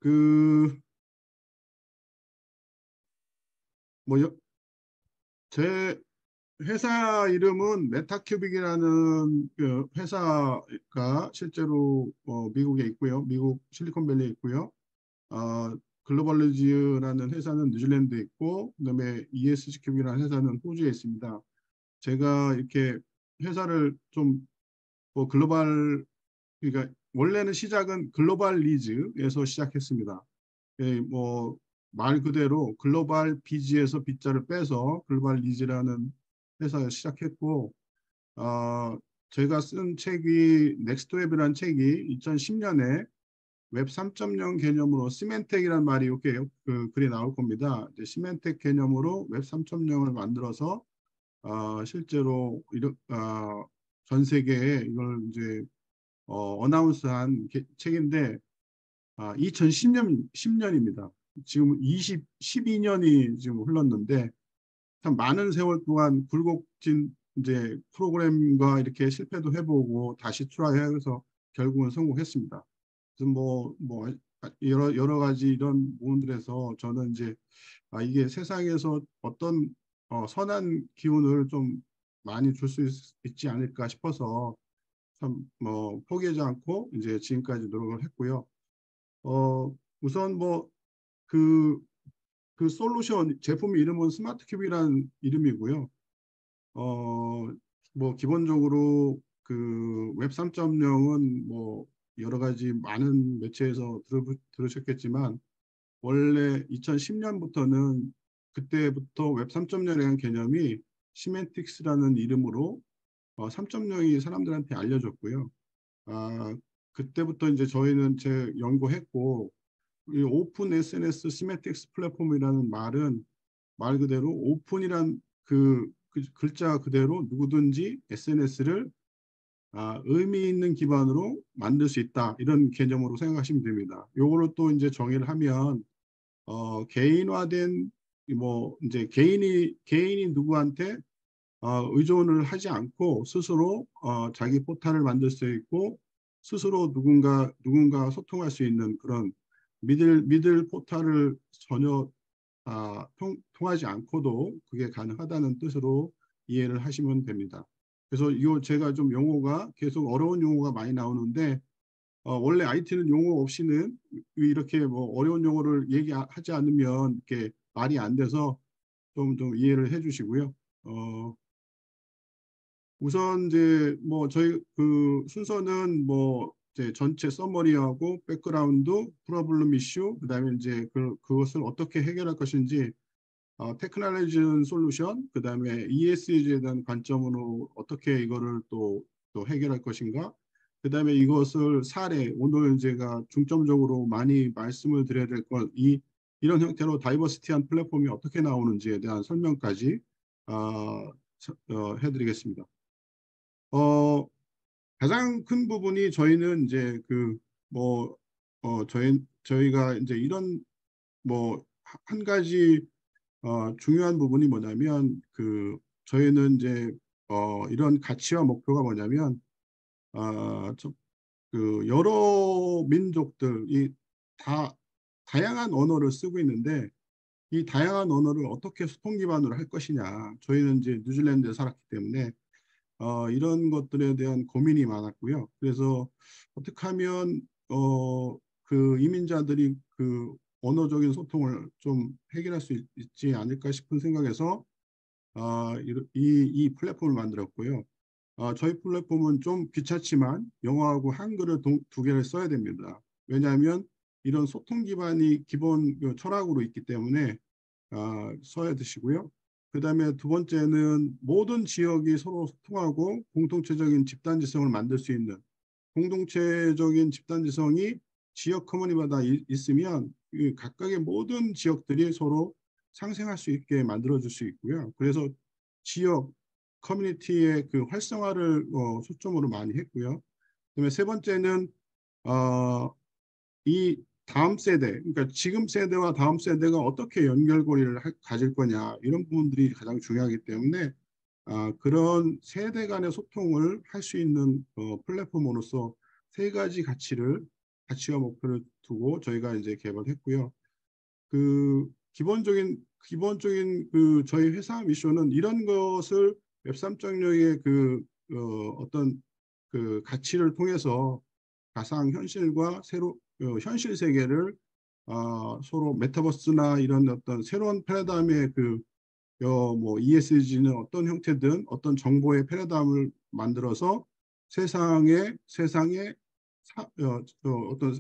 그, 뭐, 제 회사 이름은 메타큐빅이라는 그 회사가 실제로 미국에 있고요. 미국 실리콘밸리에 있고요. 어, 글로벌리즈라는 회사는 뉴질랜드에 있고, 그다음에 ESG 큐빅이라는 회사는 호주에 있습니다. 제가 이렇게 회사를 좀 글로벌, 그러니까 원래는 시작은 글로벌 리즈에서 시작했습니다. 예, 말 그대로 글로벌 비즈에서 비자를 빼서 글로벌 리즈라는 회사를 시작했고, 어, 제가 쓴 책이 넥스트웹이라는 책이 2010년에 웹 3.0 개념으로 시멘텍이라는 말이 이렇게 글이 나올 겁니다. 이제 시멘텍 개념으로 웹 3.0을 만들어서 실제로 전 세계에 이걸 이제 어나운스한 책인데 2010년입니다. 지금 12년이 지금 흘렀는데 참 많은 세월 동안 굴곡진 이제 프로그램과 이렇게 실패도 해보고 다시 트라이해서 결국은 성공했습니다. 그래서 여러 가지 이런 부분들에서 저는 이제 이게 세상에서 어떤 선한 기운을 좀 많이 줄 수 있지 않을까 싶어서 참 포기하지 않고 이제 지금까지 노력을 했고요. 우선 그, 그 솔루션 제품 이름은 스마트 큐브라는 이름이고요. 어, 기본적으로 그 웹 3.0은 여러 가지 많은 매체에서 들으셨겠지만 원래 2010년부터는 그때부터 웹 3.0이라는 개념이 시멘틱스라는 이름으로 3.0이 사람들한테 알려졌고요. 아, 그때부터 이제 저희는 제 연구했고 이 오픈 SNS 시메틱스 플랫폼이라는 말은 말 그대로 오픈이란 그 글자 그대로 누구든지 SNS를 의미 있는 기반으로 만들 수 있다 이런 개념으로 생각하시면 됩니다. 요거를 또 이제 정의를 하면 개인화된 이제 개인이 누구한테 의존을 하지 않고 스스로 자기 포탈을 만들 수 있고 스스로 누군가 소통할 수 있는 그런 미들 포탈을 전혀 통하지 않고도 그게 가능하다는 뜻으로 이해를 하시면 됩니다. 그래서 이 제가 좀 용어가 계속 어려운 용어가 많이 나오는데 원래 IT는 용어 없이는 이렇게 어려운 용어를 얘기하지 않으면 이렇게 말이 안 돼서 좀 이해를 해주시고요. 우선 이제 저희 그 순서는 이제 전체 서머리하고 백그라운드, 프로블럼 이슈, 그다음에 이제 그것을 어떻게 해결할 것인지 테크놀로지 솔루션, 그다음에 ESG에 대한 관점으로 어떻게 이거를 또 해결할 것인가, 그다음에 이것을 오늘 제가 중점적으로 많이 말씀을 드려야 될 건 이런 형태로 다이버시티한 플랫폼이 어떻게 나오는지에 대한 설명까지 해드리겠습니다. 어, 가장 큰 부분이 저희는 이제 저희가 이제 이런 한 가지 중요한 부분이 뭐냐면 저희는 이제 이런 가치와 목표가 뭐냐면 어, 저, 여러 민족들이 다 다양한 언어를 쓰고 있는데 이 다양한 언어를 어떻게 소통 기반으로 할 것이냐. 저희는 이제 뉴질랜드에 살았기 때문에 이런 것들에 대한 고민이 많았고요. 그래서 어떻게 하면 그 이민자들이 그 언어적인 소통을 좀 해결할 수 있지 않을까 싶은 생각에서 이 플랫폼을 만들었고요. 저희 플랫폼은 좀 귀찮지만 영어하고 한글을 두 개를 써야 됩니다. 왜냐하면 이런 소통 기반이 기본 그 철학으로 있기 때문에 써야 되시고요. 그 다음에 두 번째는 모든 지역이 서로 소통하고 공동체적인 집단지성을 만들 수 있는 공동체적인 집단지성이 지역 커뮤니티마다 있으면 각각의 모든 지역들이 서로 상생할 수 있게 만들어줄 수 있고요. 그래서 지역 커뮤니티의 그 활성화를 초점으로 많이 했고요. 그다음에 세 번째는 어, 이 다음 세대, 그러니까 지금 세대와 다음 세대가 어떻게 연결고리를 가질 거냐 이런 부분들이 가장 중요하기 때문에 그런 세대 간의 소통을 할 수 있는 플랫폼으로서 세 가지 가치를 가치와 목표를 두고 저희가 이제 개발했고요. 그 기본적인 그 저희 회사 미션은 이런 것을 웹 3.0의 그 어떤 그 가치를 통해서 가상 현실과 현실 세계를 서로 메타버스나 이런 어떤 새로운 패러다임의 뭐 ESG는 어떤 형태든 어떤 정보의 패러다임을 만들어서 세상에 어떤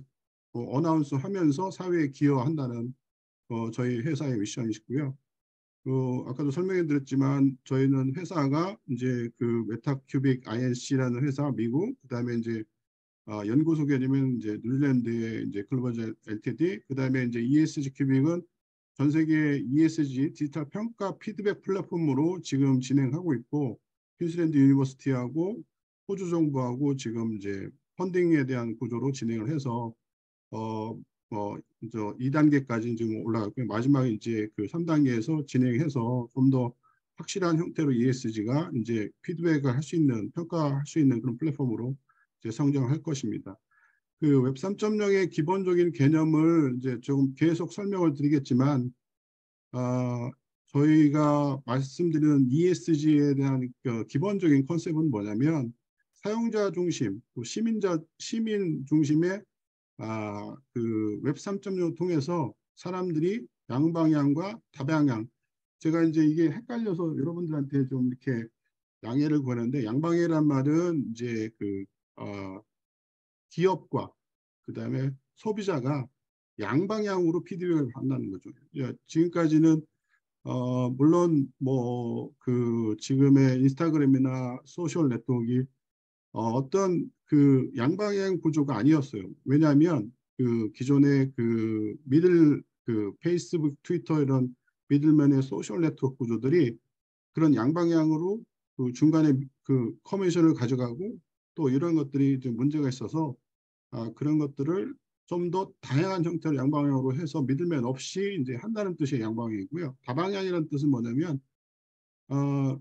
어나운스 하면서 사회에 기여한다는 저희 회사의 미션이시고요. 아까도 설명해 드렸지만 저희는 회사가 이제 그 메타큐빅 INC라는 회사 미국, 그다음에 이제 연구소 개념은 이제 뉴질랜드의 이제 글로벌 LTD, 그다음에 이제 ESG 큐빅은 전 세계 ESG 디지털 평가 피드백 플랫폼으로 지금 진행하고 있고, 퀸슬랜드 유니버시티하고 호주 정부하고 지금 이제 펀딩에 대한 구조로 진행을 해서 어, 저 2단계까지 지금 올라갔고요. 마지막에 이제 그 3단계에서 진행해서 좀 더 확실한 형태로 ESG가 이제 피드백을 할 수 있는, 평가할 수 있는 그런 플랫폼으로 이제 성장할 것입니다. 그 웹 3.0의 기본적인 개념을 이제 조금 계속 설명을 드리겠지만, 어, 저희가 말씀드리는 ESG에 대한 그 기본적인 컨셉은 뭐냐면 사용자 중심, 또 시민 중심의 그 웹 3.0을 통해서 사람들이 양방향과 다방향, 제가 이제 이게 헷갈려서 여러분들한테 좀 이렇게 양해를 구하는데, 양방향이란 말은 이제 기업과 그다음에 소비자가 양방향으로 피드백을 한다는 거죠. 지금까지는 물론 뭐 그 지금의 인스타그램이나 소셜 네트워크가 어떤 그 양방향 구조가 아니었어요. 왜냐하면 그 기존의 그 페이스북, 트위터 이런 미들맨의 소셜 네트워크 구조들이 그런 양방향으로 그 중간에 그 커미션을 가져가고 또 이런 것들이 좀 문제가 있어서 그런 것들을 좀 더 다양한 형태로 양방향으로 해서 미들맨 없이 이제 한다는 뜻의 양방향이고요. 다방향이라는 뜻은 뭐냐면 어,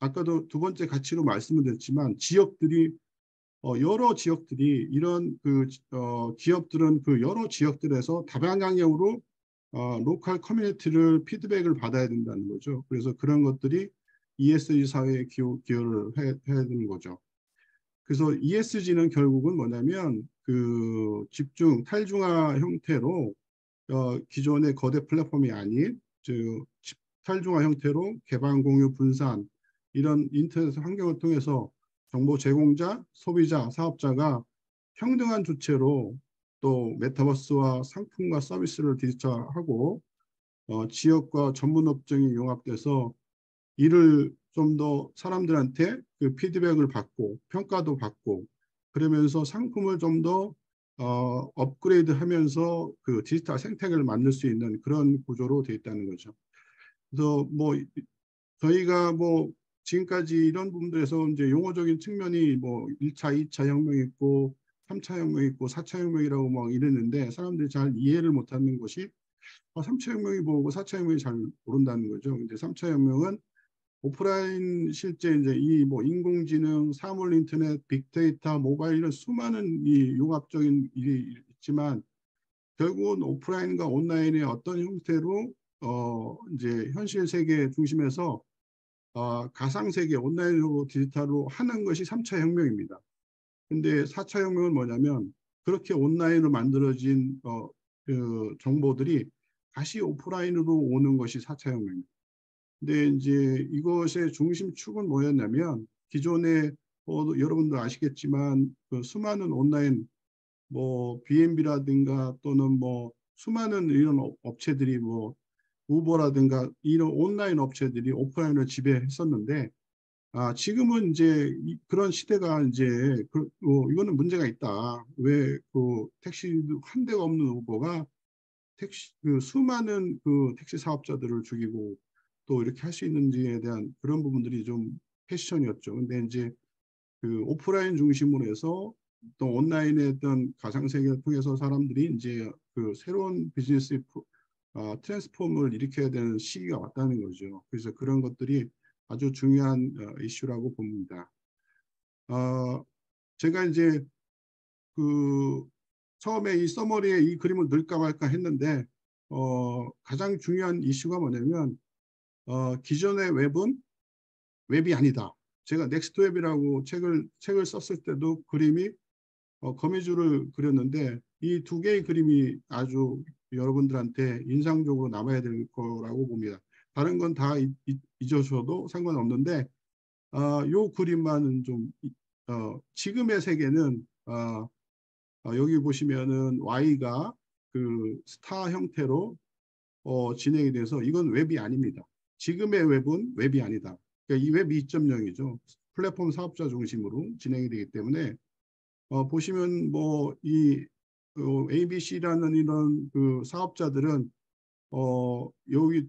아까도 두 번째 가치로 말씀을 드렸지만 지역들이 여러 지역들이 이런 기업들은 그 여러 지역들에서 다방향으로 로컬 커뮤니티를 피드백을 받아야 된다는 거죠. 그래서 그런 것들이 ESG 사회에 기여를 해야 되는 거죠. 그래서 ESG는 결국은 뭐냐면 그 탈중화 형태로 기존의 거대 플랫폼이 아닌 탈중화 형태로 개방, 공유, 분산 이런 인터넷 환경을 통해서 정보 제공자, 소비자, 사업자가 평등한 주체로 또 메타버스와 상품과 서비스를 디지털화하고 지역과 전문 업종이 용합돼서 이를 좀 더 사람들한테 그 피드백을 받고 평가도 받고 그러면서 상품을 좀 더 업그레이드 하면서 그 디지털 생태계를 만들 수 있는 그런 구조로 되어 있다는 거죠. 그래서 뭐 저희가 뭐 지금까지 이런 부분들에서 이제 용어적인 측면이 뭐 1차, 2차 혁명이 있고 3차 혁명이 있고 4차 혁명이라고 막 이랬는데 사람들이 잘 이해를 못하는 것이 3차 혁명이 뭐고 4차 혁명이 잘 모른다는 거죠. 이제 3차 혁명은 오프라인 실제 이제 이 뭐 인공지능, 사물 인터넷, 빅데이터, 모바일 이런 수많은 이 융합적인 일이 있지만 결국은 오프라인과 온라인의 어떤 형태로 이제 현실 세계 중심에서 가상 세계 온라인으로 디지털로 하는 것이 3차 혁명입니다. 근데 4차 혁명은 뭐냐면 그렇게 온라인으로 만들어진 그 정보들이 다시 오프라인으로 오는 것이 4차 혁명입니다. 근데 이제 이것의 중심축은 뭐였냐면 기존에 여러분도 아시겠지만 그 수많은 온라인 뭐 B&B라든가 또는 뭐 수많은 이런 업체들이 뭐 우버라든가 이런 온라인 업체들이 오프라인을 지배했었는데 지금은 이제 그런 시대가 이제 이거는 문제가 있다. 왜 그 택시 한 대가 없는 우버가 그 수많은 그 택시 사업자들을 죽이고 또 이렇게 할 수 있는지에 대한 그런 부분들이 좀 패션이었죠. 근데 이제 그 오프라인 중심으로 해서 또 온라인의 어떤 가상세계를 통해서 사람들이 이제 그 새로운 비즈니스 트랜스폼을 일으켜야 되는 시기가 왔다는 거죠. 그래서 그런 것들이 아주 중요한 이슈라고 봅니다. 제가 이제 그 처음에 이 서머리에 이 그림을 넣을까 말까 했는데 가장 중요한 이슈가 뭐냐면 기존의 웹은 웹이 아니다. 제가 넥스트 웹이라고 책을 썼을 때도 그림이 거미줄을 그렸는데 이 두 개의 그림이 아주 여러분들한테 인상적으로 남아야 될 거라고 봅니다. 다른 건 다 잊으셔도 상관없는데 요 그림만은 좀 지금의 세계는 여기 보시면은 Y가 그 스타 형태로 진행이 돼서 이건 웹이 아닙니다. 지금의 웹은 웹이 아니다. 그러니까 이 웹 2.0이죠. 플랫폼 사업자 중심으로 진행이 되기 때문에 보시면 뭐 이 ABC라는 이런 그 사업자들은 여기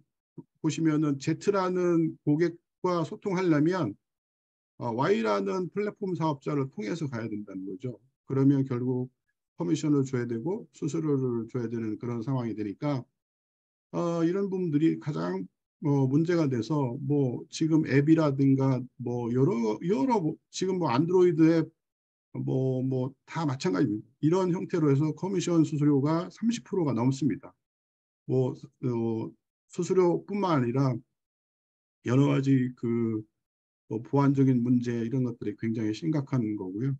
보시면은 Z라는 고객과 소통하려면 Y라는 플랫폼 사업자를 통해서 가야 된다는 거죠. 그러면 결국 커미션을 줘야 되고 수수료를 줘야 되는 그런 상황이 되니까 이런 부분들이 가장 문제가 돼서 뭐 지금 앱이라든가 뭐 여러 지금 뭐 안드로이드 앱 뭐 다 마찬가지입니다. 이런 형태로 해서 커미션 수수료가 30%가 넘습니다. 뭐 수수료뿐만 아니라 여러 가지 뭐 보안적인 문제 이런 것들이 굉장히 심각한 거고요.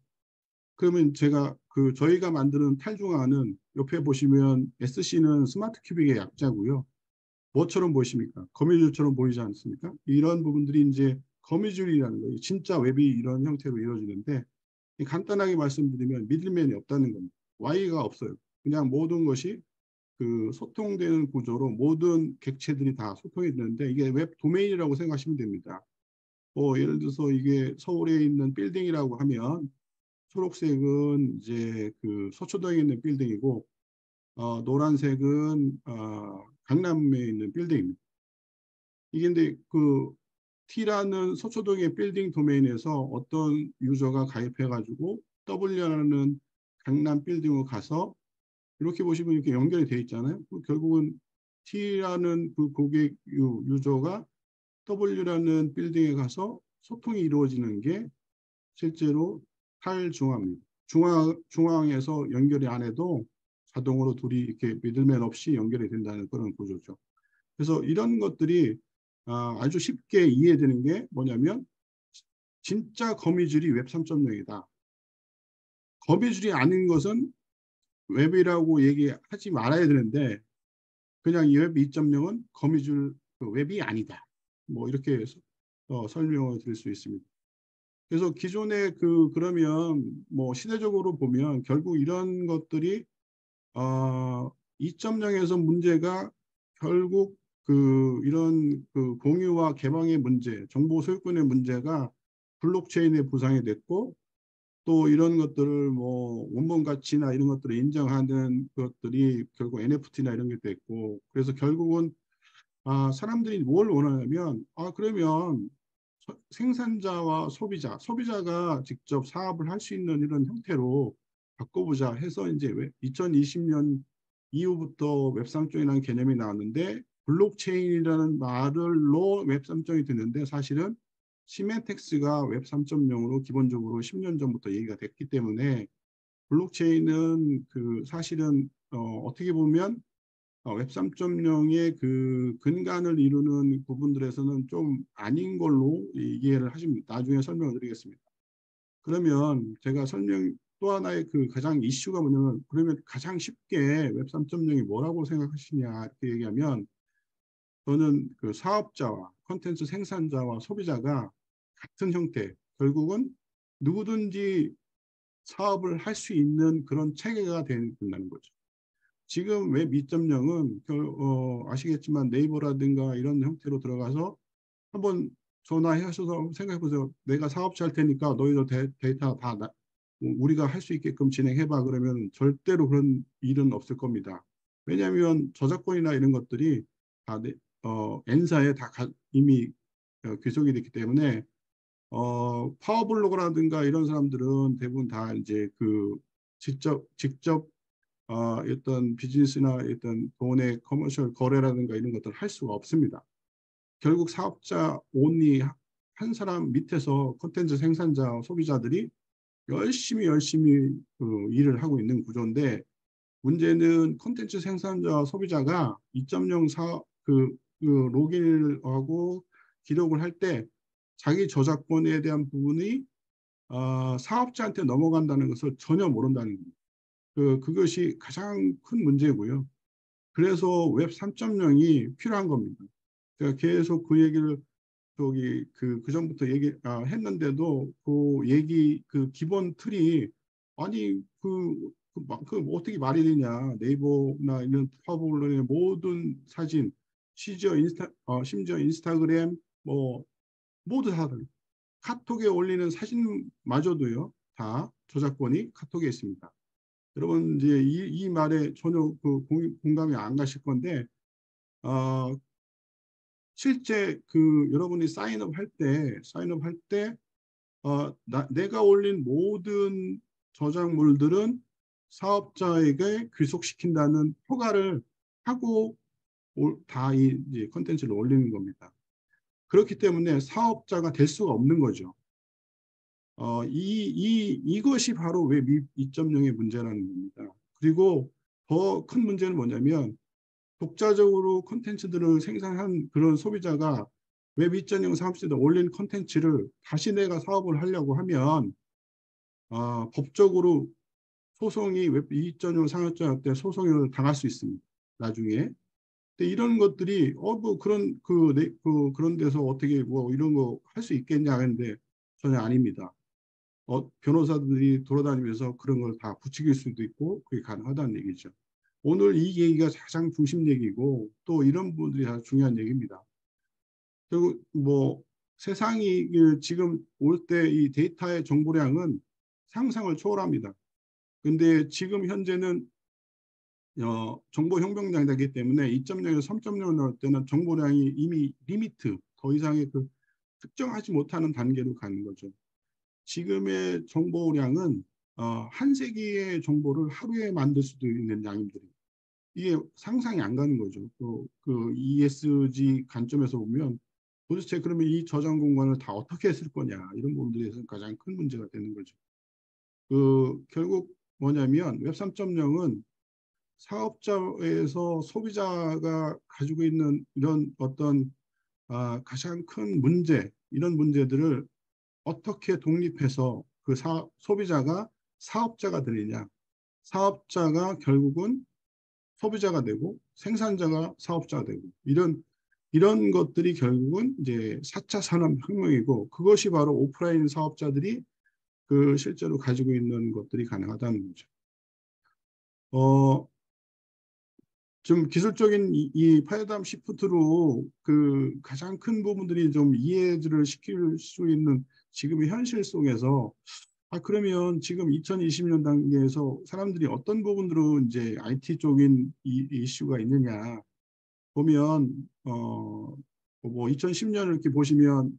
그러면 제가 저희가 만드는 탈중앙은 옆에 보시면 SC는 스마트 큐빅의 약자고요. 뭐처럼 보이십니까? 거미줄처럼 보이지 않습니까? 이런 부분들이 이제 거미줄이라는 거예요. 진짜 웹이 이런 형태로 이루어지는데 간단하게 말씀드리면 미들맨이 없다는 겁니다. Y가 없어요. 그냥 모든 것이 소통되는 구조로 모든 객체들이 다 소통이 되는데 이게 웹 도메인이라고 생각하시면 됩니다. 예를 들어서 이게 서울에 있는 빌딩이라고 하면 초록색은 이제 서초동에 있는 빌딩이고 노란색은 강남에 있는 빌딩입니다. 이게 근데 T라는 서초동의 빌딩 도메인에서 어떤 유저가 가입해가지고 W라는 강남 빌딩으로 가서 이렇게 보시면 이렇게 연결이 되어 있잖아요. 결국은 T라는 고객 유저가 W라는 빌딩에 가서 소통이 이루어지는 게 실제로 탈중앙입니다. 중앙에서 연결이 안 해도 자동으로 둘이 이렇게 미들맨 없이 연결이 된다는 그런 구조죠. 그래서 이런 것들이 아주 쉽게 이해되는 게 뭐냐면 진짜 거미줄이 웹 3.0이다. 거미줄이 아닌 것은 웹이라고 얘기하지 말아야 되는데 그냥 이 웹 2.0은 거미줄 웹이 아니다. 뭐 이렇게 해서 설명을 드릴 수 있습니다. 그래서 기존에 그러면 뭐 시대적으로 보면 결국 이런 것들이 2.0에서 문제가 결국 이런 공유와 개방의 문제, 정보 소유권의 문제가 블록체인에 부상이 됐고 또 이런 것들을 뭐 원본 가치나 이런 것들을 인정하는 것들이 결국 NFT나 이런 게 됐고 그래서 결국은 사람들이 뭘 원하냐면 그러면 생산자와 소비자가 직접 사업을 할 수 있는 이런 형태로 바꿔보자 해서 이제 2020년 이후부터 웹 3.0이라는 개념이 나왔는데 블록체인이라는 말로 웹 3.0이 됐는데 사실은 시멘텍스가 웹 3.0으로 기본적으로 10년 전부터 얘기가 됐기 때문에 블록체인은 사실은 어떻게 보면 웹 3.0의 근간을 이루는 부분들에서는 좀 아닌 걸로 이해를 하십니다. 나중에 설명을 드리겠습니다. 그러면 제가 또 하나의 가장 이슈가 뭐냐면 그러면 가장 쉽게 웹 3.0이 뭐라고 생각하시냐 이렇게 얘기하면 저는 사업자와 콘텐츠 생산자와 소비자가 같은 형태 결국은 누구든지 사업을 할 수 있는 그런 체계가 된다는 거죠. 지금 웹 2.0은 아시겠지만 네이버라든가 이런 형태로 들어가서 한번 전화하셔서 생각해 보세요. 내가 사업자 할 테니까 너희들 데이터 다 우리가 할 수 있게끔 진행해봐. 그러면 절대로 그런 일은 없을 겁니다. 왜냐하면 저작권이나 이런 것들이 다 N사에 다 이미 귀속이 됐기 때문에 파워블로거라든가 이런 사람들은 대부분 다 이제 직접 어떤 비즈니스나 어떤 돈의 커머셜 거래라든가 이런 것들을 할 수가 없습니다. 결국 사업자 온리 한 사람 밑에서 콘텐츠 생산자 소비자들이 열심히 일을 하고 있는 구조인데 문제는 콘텐츠 생산자와 소비자가 2.0 그 로그인을 하고 기록을 할 때 자기 저작권에 대한 부분이 사업자한테 넘어간다는 것을 전혀 모른다는 겁니다. 그것이 가장 큰 문제고요. 그래서 웹 3.0이 필요한 겁니다. 제가 계속 그 얘기를 그 전부터 했는데도 그 기본 틀이 아니 어떻게 말이 되냐. 네이버나 이런 파워블로의 모든 사진 심지어 인스타그램 뭐 모두 다 카톡에 올리는 사진마저도요 다 저작권이 카톡에 있습니다. 여러분 이제 이 말에 전혀 공감이 안 가실 건데 어, 실제 여러분이 사인업 할 때 내가 올린 모든 저작물들은 사업자에게 귀속시킨다는 허가를 하고 다 이제 컨텐츠를 올리는 겁니다. 그렇기 때문에 사업자가 될 수가 없는 거죠. 이것이 바로 웹 2.0의 문제라는 겁니다. 그리고 더 큰 문제는 뭐냐면 독자적으로 콘텐츠들을 생산한 그런 소비자가 웹 2.0 사업시대에 올린 콘텐츠를 다시 내가 사업을 하려고 하면 법적으로 소송이 웹 2.0 상업자 때 소송을 당할 수 있습니다. 나중에. 근데 이런 것들이 뭐 그런 데서 어떻게 뭐 이런 거 할 수 있겠냐 하는데 전혀 아닙니다. 변호사들이 돌아다니면서 그런 걸 다 부추길 수도 있고 그게 가능하다는 얘기죠. 오늘 이 얘기가 가장 중심 얘기고 또 이런 부분들이 아주 중요한 얘기입니다. 그리고 뭐 세상이 지금 올 때 이 데이터의 정보량은 상상을 초월합니다. 근데 지금 현재는 정보 혁명장이기 때문에 2.0에서 3.0 나올 때는 정보량이 이미 리미트 더 이상의 특정하지 못하는 단계로 가는 거죠. 지금의 정보량은 한 세기의 정보를 하루에 만들 수도 있는 양입니다. 이게 상상이 안 가는 거죠. ESG 관점에서 보면 도대체 그러면 이 저장 공간을 다 어떻게 했을 거냐 이런 부분들에서 가장 큰 문제가 되는 거죠. 결국 뭐냐면 웹 3.0은 사업자에서 소비자가 가지고 있는 이런 어떤 가장 큰 문제 이런 문제들을 어떻게 독립해서 소비자가 사업자가 되느냐. 사업자가 결국은 소비자가 되고 생산자가 사업자가 되고 이런 것들이 결국은 이제 4차 산업혁명이고 그것이 바로 오프라인 사업자들이 실제로 가지고 있는 것들이 가능하다는 거죠. 좀 기술적인 이 파라다임 시프트로 가장 큰 부분들이 좀 이해를 시킬 수 있는 지금의 현실 속에서 그러면 지금 2020년 단계에서 사람들이 어떤 부분으로 이제 IT 쪽인 이슈가 있느냐 보면 뭐 2010년을 이렇게 보시면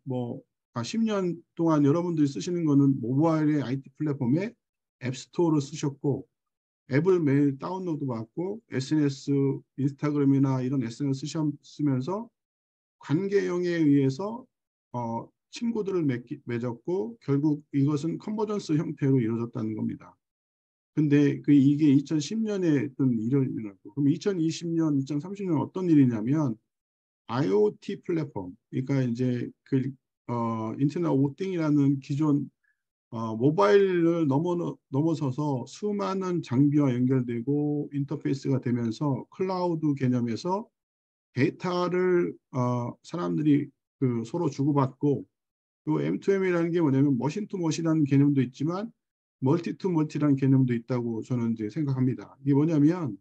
10년 동안 여러분들이 쓰시는 거는 모바일의 IT 플랫폼에 앱스토어를 쓰셨고 앱을 매일 다운로드 받고 SNS, 인스타그램이나 이런 SNS 쓰면서 관계형에 의해서 친구들을 맺었고 결국 이것은 컨버전스 형태로 이루어졌다는 겁니다. 근데 이게 2010년에 어떤 일어났고 그럼 2020년, 2030년 어떤 일이냐면 IoT 플랫폼, 그러니까 이제 인터넷 오브 띵이라는 기존 모바일을 넘어서서 수많은 장비와 연결되고 인터페이스가 되면서 클라우드 개념에서 데이터를 사람들이 서로 주고받고 또 M2M이라는 게 뭐냐면 머신 투 머신이라는 개념도 있지만 멀티 투 멀티라는 개념도 있다고 저는 이제 생각합니다. 이게 뭐냐면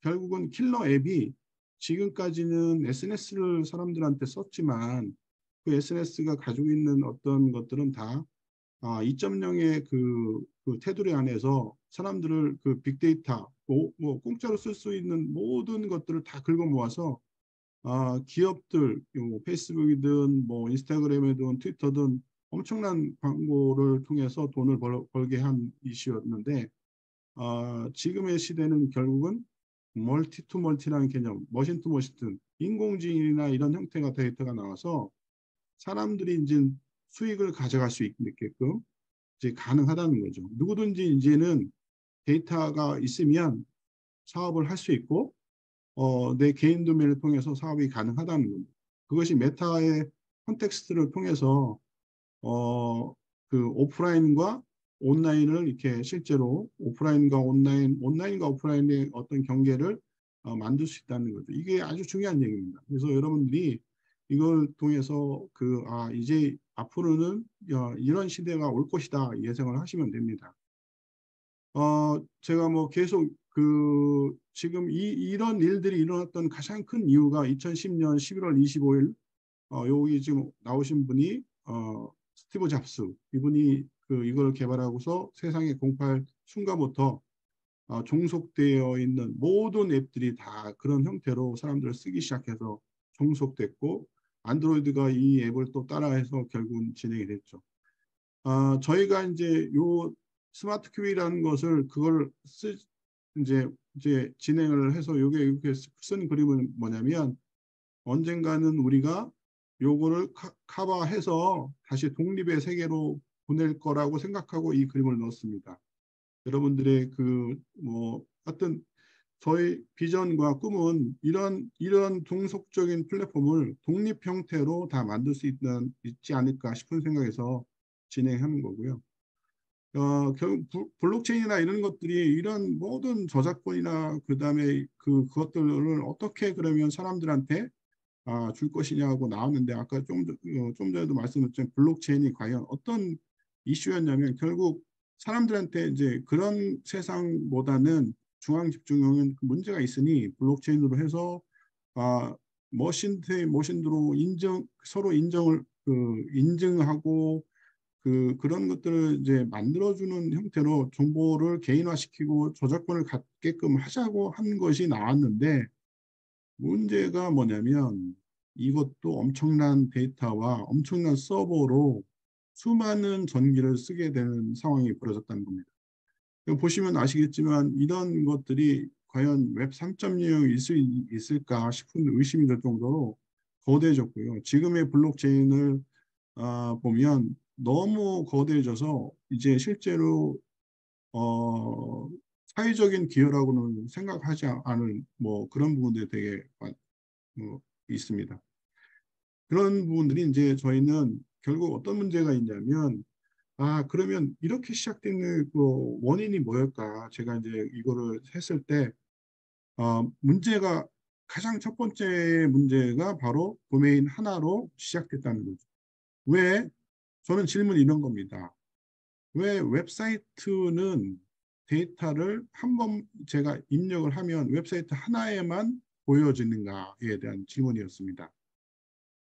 결국은 킬러 앱이 지금까지는 SNS를 사람들한테 썼지만 그 SNS가 가지고 있는 어떤 것들은 다 2.0의 테두리 안에서 사람들을 빅데이터, 뭐 공짜로 쓸 수 있는 모든 것들을 다 긁어 모아서 기업들, 페이스북이든 뭐 인스타그램이든 트위터든 엄청난 광고를 통해서 돈을 벌게 한 이슈였는데 지금의 시대는 결국은 멀티 투 멀티라는 개념, 머신 투 머신, 인공지능이나 이런 형태가 데이터가 나와서 사람들이 이제 수익을 가져갈 수 있게끔 이제 가능하다는 거죠. 누구든지 이제는 데이터가 있으면 사업을 할 수 있고 내 개인 도면을 통해서 사업이 가능하다는 겁니다. 그것이 메타의 컨텍스트를 통해서 그 오프라인과 온라인을 이렇게 실제로 오프라인과 온라인과 오프라인의 어떤 경계를 만들 수 있다는 거죠. 이게 아주 중요한 얘기입니다. 그래서 여러분들이 이걸 통해서 이제 앞으로는 이런 시대가 올 것이다 예상을 하시면 됩니다. 제가 뭐 계속 지금 이런 일들이 일어났던 가장 큰 이유가 2010년 11월 25일 여기 지금 나오신 분이 스티브 잡스 이분이 이걸 개발하고서 세상에 공포할 순간부터 종속되어 있는 모든 앱들이 다 그런 형태로 사람들을 쓰기 시작해서 종속됐고 안드로이드가 이 앱을 또 따라해서 결국은 진행이 됐죠. 저희가 이제 요 스마트 큐이라는 것을 그걸 이제 진행을 해서 요게 이렇게 쓴 그림은 뭐냐면 언젠가는 우리가 요거를 커버해서 다시 독립의 세계로 보낼 거라고 생각하고 이 그림을 넣었습니다. 여러분들의 하여튼 저희 비전과 꿈은 이런 종속적인 플랫폼을 독립 형태로 다 만들 수 있지 않을까 싶은 생각에서 진행하는 거고요. 결국 블록체인이나 이런 것들이 이런 모든 저작권이나 그다음에 그것들을 어떻게 그러면 사람들한테 줄 것이냐고 나왔는데 아까 좀 전에도 말씀드렸지만 블록체인이 과연 어떤 이슈였냐면 결국 사람들한테 이제 그런 세상보다는 중앙 집중형은 문제가 있으니 블록체인으로 해서 머신으로 서로 인증하고 그런 것들을 이제 만들어주는 형태로 정보를 개인화시키고 저작권을 갖게끔 하자고 한 것이 나왔는데 문제가 뭐냐면 이것도 엄청난 데이터와 엄청난 서버로 수많은 전기를 쓰게 되는 상황이 벌어졌다는 겁니다. 보시면 아시겠지만 이런 것들이 과연 웹 3.0이 있을까 싶은 의심이 들 정도로 거대해졌고요. 지금의 블록체인을 보면 너무 거대해져서 이제 실제로 사회적인 기여라고는 생각하지 않을 그런 부분들이 되게 있습니다. 그런 부분들이 이제 저희는 결국 어떤 문제가 있냐면 그러면 이렇게 시작된 원인이 뭐였까? 제가 이제 이거를 했을 때 문제가 가장 첫 번째 문제가 바로 도메인 하나로 시작됐다는 거죠. 왜? 저는 질문이 이런 겁니다. 왜 웹사이트는 데이터를 한번 제가 입력을 하면 웹사이트 하나에만 보여지는가에 대한 질문이었습니다.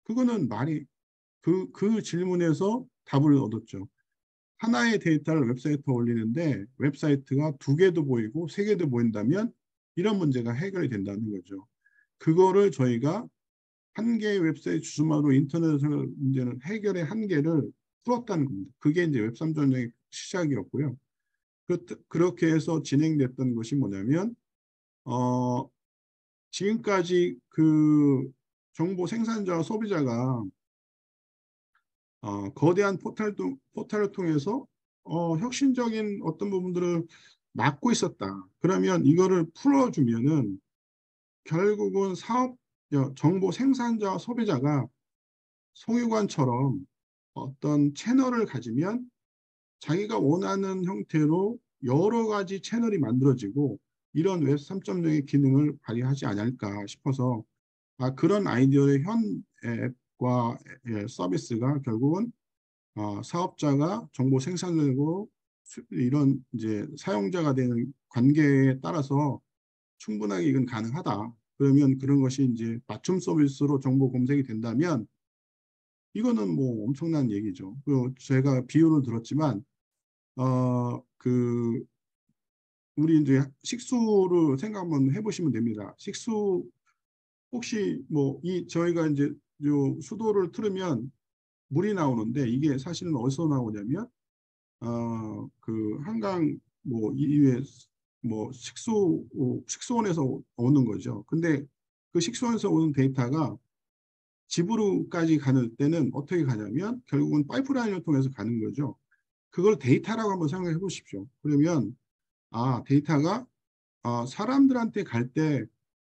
그거는 그 질문에서 답을 얻었죠. 하나의 데이터를 웹사이트에 올리는데 웹사이트가 2개도 보이고 3개도 보인다면 이런 문제가 해결이 된다는 거죠. 그거를 저희가 한 개의 웹사이트 주소만으로 인터넷을 문제는 해결의 한계를 풀었다는 겁니다. 그게 이제 웹 3.0의 시작이었고요. 그렇게 해서 진행됐던 것이 뭐냐면 지금까지 정보 생산자와 소비자가 거대한 포털을 통해서 혁신적인 어떤 부분들을 막고 있었다. 그러면 이거를 풀어주면은 결국은 정보 생산자와 소비자가 송유관처럼 어떤 채널을 가지면 자기가 원하는 형태로 여러 가지 채널이 만들어지고 이런 웹 3.0의 기능을 발휘하지 않을까 싶어서 그런 아이디어의 현 앱과 서비스가 결국은 사업자가 정보 생산자고 이런 이제 사용자가 되는 관계에 따라서 충분하게 이건 가능하다. 그러면 그런 것이 이제 맞춤 서비스로 정보 검색이 된다면 이거는 뭐 엄청난 얘기죠. 제가 비유를 들었지만 우리 이제 식수를 생각 한번 해보시면 됩니다. 식수 혹시 저희가 이제 요 수도를 틀으면 물이 나오는데 이게 사실은 어디서 나오냐면 한강 이외 식수원에서 오는 거죠. 근데 그 식수원에서 오는 데이터가 집으로까지 가는 때는 어떻게 가냐면 결국은 파이프라인을 통해서 가는 거죠. 그걸 데이터라고 한번 생각해 보십시오. 그러면 데이터가 사람들한테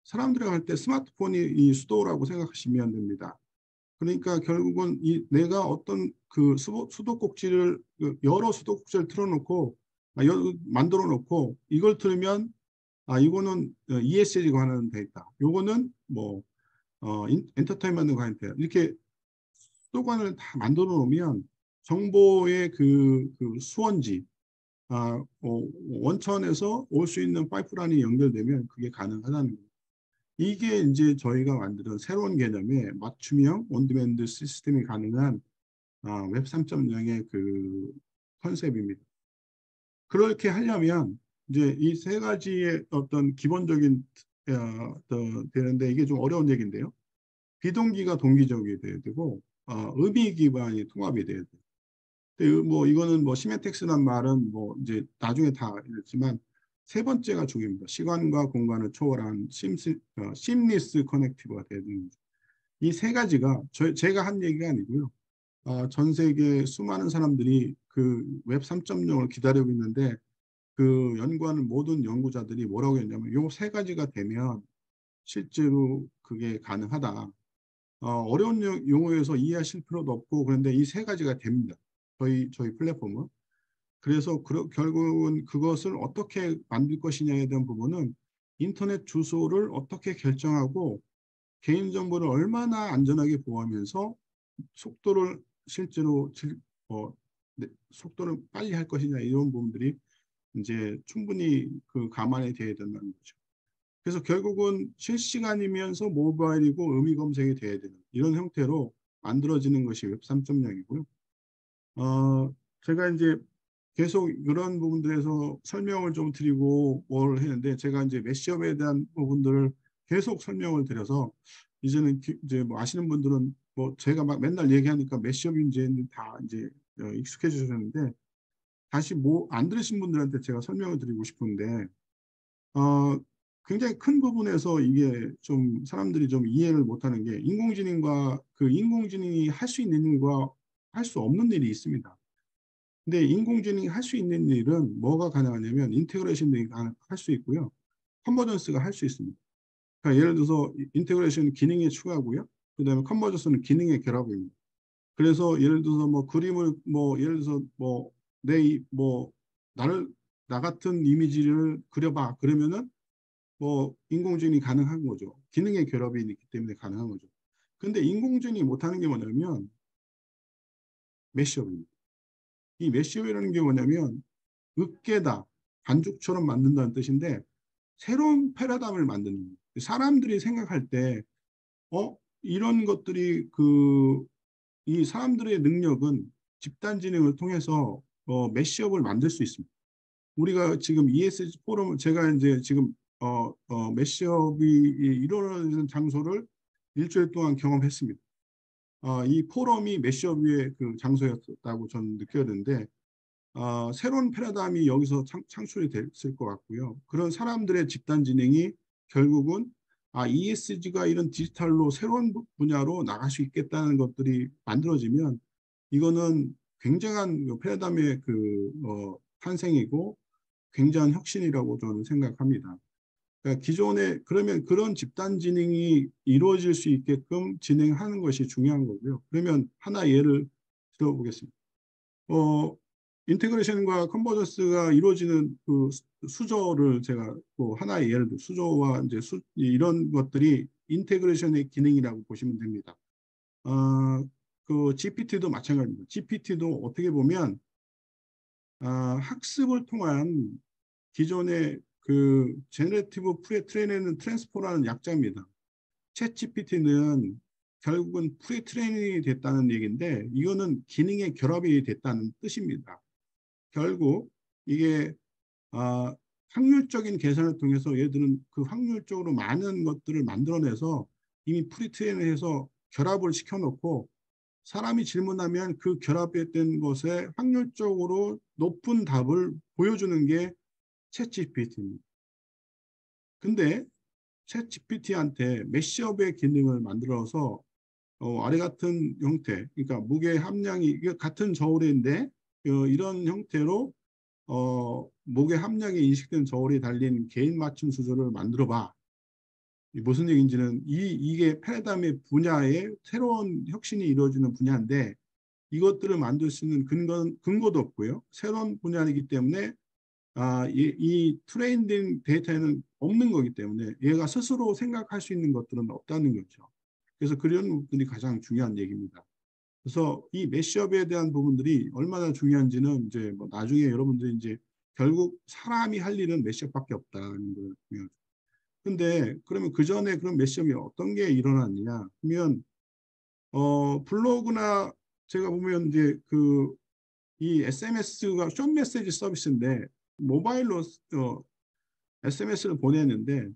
사람들이 갈 때 스마트폰이 이 수도라고 생각하시면 됩니다. 그러니까 결국은 내가 어떤 그 수도꼭지를 여러 수도꼭지를 틀어놓고 만들어 놓고 이걸 틀으면 이거는 ESG 관련 데이터, 요거는 뭐 엔터테인먼트 관련 데이터 이렇게 수도관을 다 만들어 놓으면 정보의 그 수원지 원천에서 올 수 있는 파이프라인이 연결되면 그게 가능하다는 거예요. 이게 이제 저희가 만드는 새로운 개념의 맞춤형 온디맨드 시스템이 가능한 웹 3.0의 그 컨셉입니다. 그렇게 하려면 이제 이 세 가지의 어떤 기본적인 되는데 이게 좀 어려운 얘기인데요. 비동기가 동기적이 돼야 되고 의미 기반이 통합이 돼야 돼요. 근데 뭐 이거는 뭐 시멘텍스란 말은 뭐 이제 나중에 다 읽지만 세 번째가 중요합니다. 시간과 공간을 초월한 심리스 커넥티브가 되는 거죠. 이 세 가지가 제가 한 얘기가 아니고요. 전 세계 수많은 사람들이 그 웹 3.0을 기다리고 있는데 그 연구하는 모든 연구자들이 뭐라고 했냐면 요 세 가지가 되면 실제로 그게 가능하다. 어려운 용어에서 이해하실 필요도 없고 그런데 이 세 가지가 됩니다. 저희 플랫폼은. 그래서 결국은 그것을 어떻게 만들 것이냐에 대한 부분은 인터넷 주소를 어떻게 결정하고 개인정보를 얼마나 안전하게 보호하면서 속도를 실제로 속도를 빨리 할 것이냐 이런 부분들이 이제 충분히 그 감안이 돼야 된다는 거죠. 그래서 결국은 실시간이면서 모바일이고 의미 검색이 돼야 되는 이런 형태로 만들어지는 것이 웹 3.0이고요. 제가 이제 계속 이런 부분들에서 설명을 좀 드리고 뭘 했는데 제가 이제 메시업에 대한 부분들을 계속 설명을 드려서 이제는 이제 뭐 아시는 분들은 뭐 제가 막 맨날 얘기하니까 메시업인지 다 이제 익숙해지셨는데 다시 뭐 안 들으신 분들한테 제가 설명을 드리고 싶은데 어, 굉장히 큰 부분에서 이게 좀 사람들이 좀 이해를 못하는 게 인공지능과 그 인공지능이 할 수 있는 일과 할 수 없는 일이 있습니다. 근데 인공지능이 할 수 있는 일은 뭐가 가능하냐면 인테그레이션이 할 수 있고요. 컨버전스가 할 수 있습니다. 그러니까 예를 들어서 인테그레이션은 기능에 추가하고요. 그다음에 컨버전스는 기능의 결합입니다. 그래서 예를 들어서 뭐 그림을 뭐 예를 들어서 뭐 뭐 나 같은 이미지를 그려봐 그러면은 뭐 인공지능이 가능한 거죠. 기능의 결합이 있기 때문에 가능한 거죠. 근데 인공지능이 못하는 게 뭐냐면 메시업입니다. 이 메시업이라는 게 뭐냐면 으깨다 반죽처럼 만든다는 뜻인데 새로운 패러다임을 만드는 거예요. 사람들이 생각할 때 이런 것들이 이 사람들의 능력은 집단지능을 통해서 메시업을 만들 수 있습니다. 우리가 지금 ESG 포럼을 제가 이제 지금 메시업이 이루어지는 장소를 일주일 동안 경험했습니다. 이 포럼이 메시업의 그 장소였다고 저는 느꼈는데 새로운 패러다임이 여기서 창출이 됐을 것 같고요. 그런 사람들의 집단 진행이 결국은 ESG가 이런 디지털로 새로운 분야로 나갈 수 있겠다는 것들이 만들어지면 이거는 굉장한 패러다임의 탄생이고 굉장한 혁신이라고 저는 생각합니다. 그러니까 기존에 그러면 그런 집단 진행이 이루어질 수 있게끔 진행하는 것이 중요한 거고요. 그러면 하나 예를 들어보겠습니다. 인테그레이션과 컨버전스가 이루어지는 그 수조를 제가 뭐 하나의 예를 들어 수조와 이제 이런 것들이 인테그레이션의 기능이라고 보시면 됩니다. 그 GPT도 마찬가지입니다. GPT도 어떻게 보면 학습을 통한 기존의 그 제너레이티브 프리트레이닝 트랜스포라는 약자입니다. 챗 GPT는 결국은 프리트레이닝이 됐다는 얘기인데 이거는 기능의 결합이 됐다는 뜻입니다. 결국 이게 확률적인 계산을 통해서 얘들은 그 확률적으로 많은 것들을 만들어내서 이미 프리트레이닝해서 결합을 시켜놓고 사람이 질문하면 그 결합된 것에 확률적으로 높은 답을 보여주는 게 챗GPT입니다. 근데 챗GPT한테 메시업의 기능을 만들어서 아래 같은 형태, 그러니까 무게 함량이 같은 저울인데 이런 형태로 목의 함량이 인식된 저울이 달린 개인 맞춤 수조를 만들어 봐. 무슨 얘기인지는 이게 패러다임의 분야에 새로운 혁신이 이루어지는 분야인데 이것들을 만들 수 있는 근거도 없고요. 새로운 분야이기 때문에 이 트레인된 데이터에는 없는 거기 때문에 얘가 스스로 생각할 수 있는 것들은 없다는 거죠. 그래서 그런 부분들이 가장 중요한 얘기입니다. 그래서 이 메시업에 대한 부분들이 얼마나 중요한지는 이제 뭐 나중에 여러분들이 이제 결국 사람이 할 일은 메시업밖에 없다는 거예요. 근데 그러면 그 전에 그런 메시업이 어떤 게 일어났느냐 하면 블로그나 제가 보면 이제 이 SMS가 숏 메시지 서비스인데 모바일로 SMS를 보내는데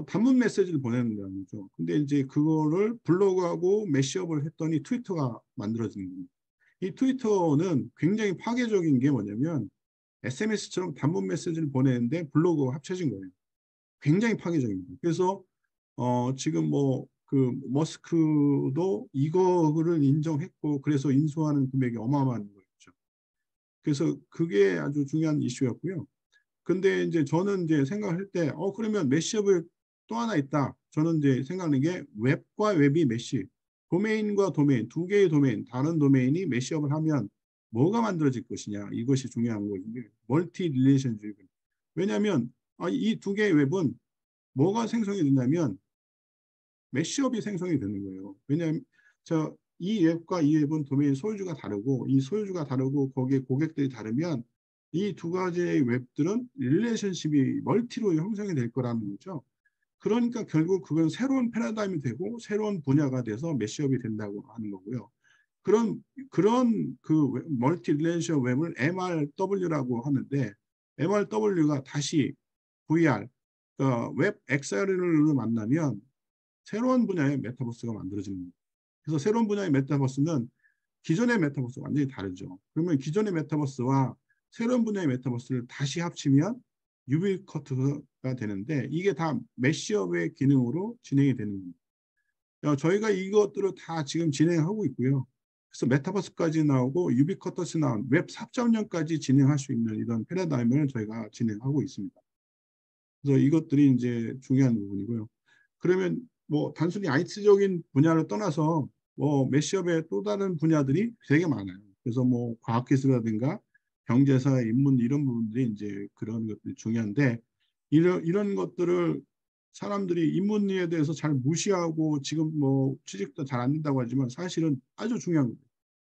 단문 메시지를 보내는 거 아니죠. 근데 이제 그거를 블로그하고 매시업을 했더니 트위터가 만들어진 겁니다. 이 트위터는 굉장히 파괴적인 게 뭐냐면 SMS처럼 단문 메시지를 보내는데 블로그가 합쳐진 거예요. 굉장히 파괴적입니다. 그래서 지금 뭐 그 머스크도 이거를 인정했고 그래서 인수하는 금액이 어마어마한 거였죠. 그래서 그게 아주 중요한 이슈였고요. 근데 이제 저는 이제 생각할 때 그러면 메시업을 또 하나 있다. 저는 이제 생각하는 게 웹과 웹이 메시, 도메인과 도메인, 두 개의 도메인, 다른 도메인이 메시업을 하면 뭐가 만들어질 것이냐. 이것이 중요한 거인데 멀티 릴레이션십. 왜냐하면 이 두 개의 웹은 뭐가 생성이 되냐면 메시업이 생성이 되는 거예요. 왜냐하면 이 웹과 이 웹은 도메인 소유주가 다르고 이 소유주가 다르고 거기에 고객들이 다르면 이 두 가지의 웹들은 릴레이션십이 멀티로 형성이 될 거라는 거죠. 그러니까 결국 그건 새로운 패러다임이 되고 새로운 분야가 돼서 메시업이 된다고 하는 거고요. 그런 그 멀티 릴레이션 웹을 MRW라고 하는데 MRW가 다시 VR, 웹 XR을 만나면 새로운 분야의 메타버스가 만들어지는 거예요. 그래서 새로운 분야의 메타버스는 기존의 메타버스가 완전히 다르죠. 그러면 기존의 메타버스와 새로운 분야의 메타버스를 다시 합치면 유비쿼트가 되는데 이게 다 메시업의 기능으로 진행이 되는 겁니다. 저희가 이것들을 다 지금 진행하고 있고요. 그래서 메타버스까지 나오고 유비쿼터스 나온 웹 4.0까지 진행할 수 있는 이런 패러다임을 저희가 진행하고 있습니다. 그래서 이것들이 이제 중요한 부분이고요. 그러면 뭐 단순히 IT적인 분야를 떠나서 뭐 메시업의 또 다른 분야들이 되게 많아요. 그래서 뭐 과학기술이라든가 경제사, 인문 이런 부분들이 이제 그런 것들이 중요한데 이런 것들을 사람들이 인문에 대해서 잘 무시하고 지금 뭐 취직도 잘 안 된다고 하지만 사실은 아주 중요한 거예요.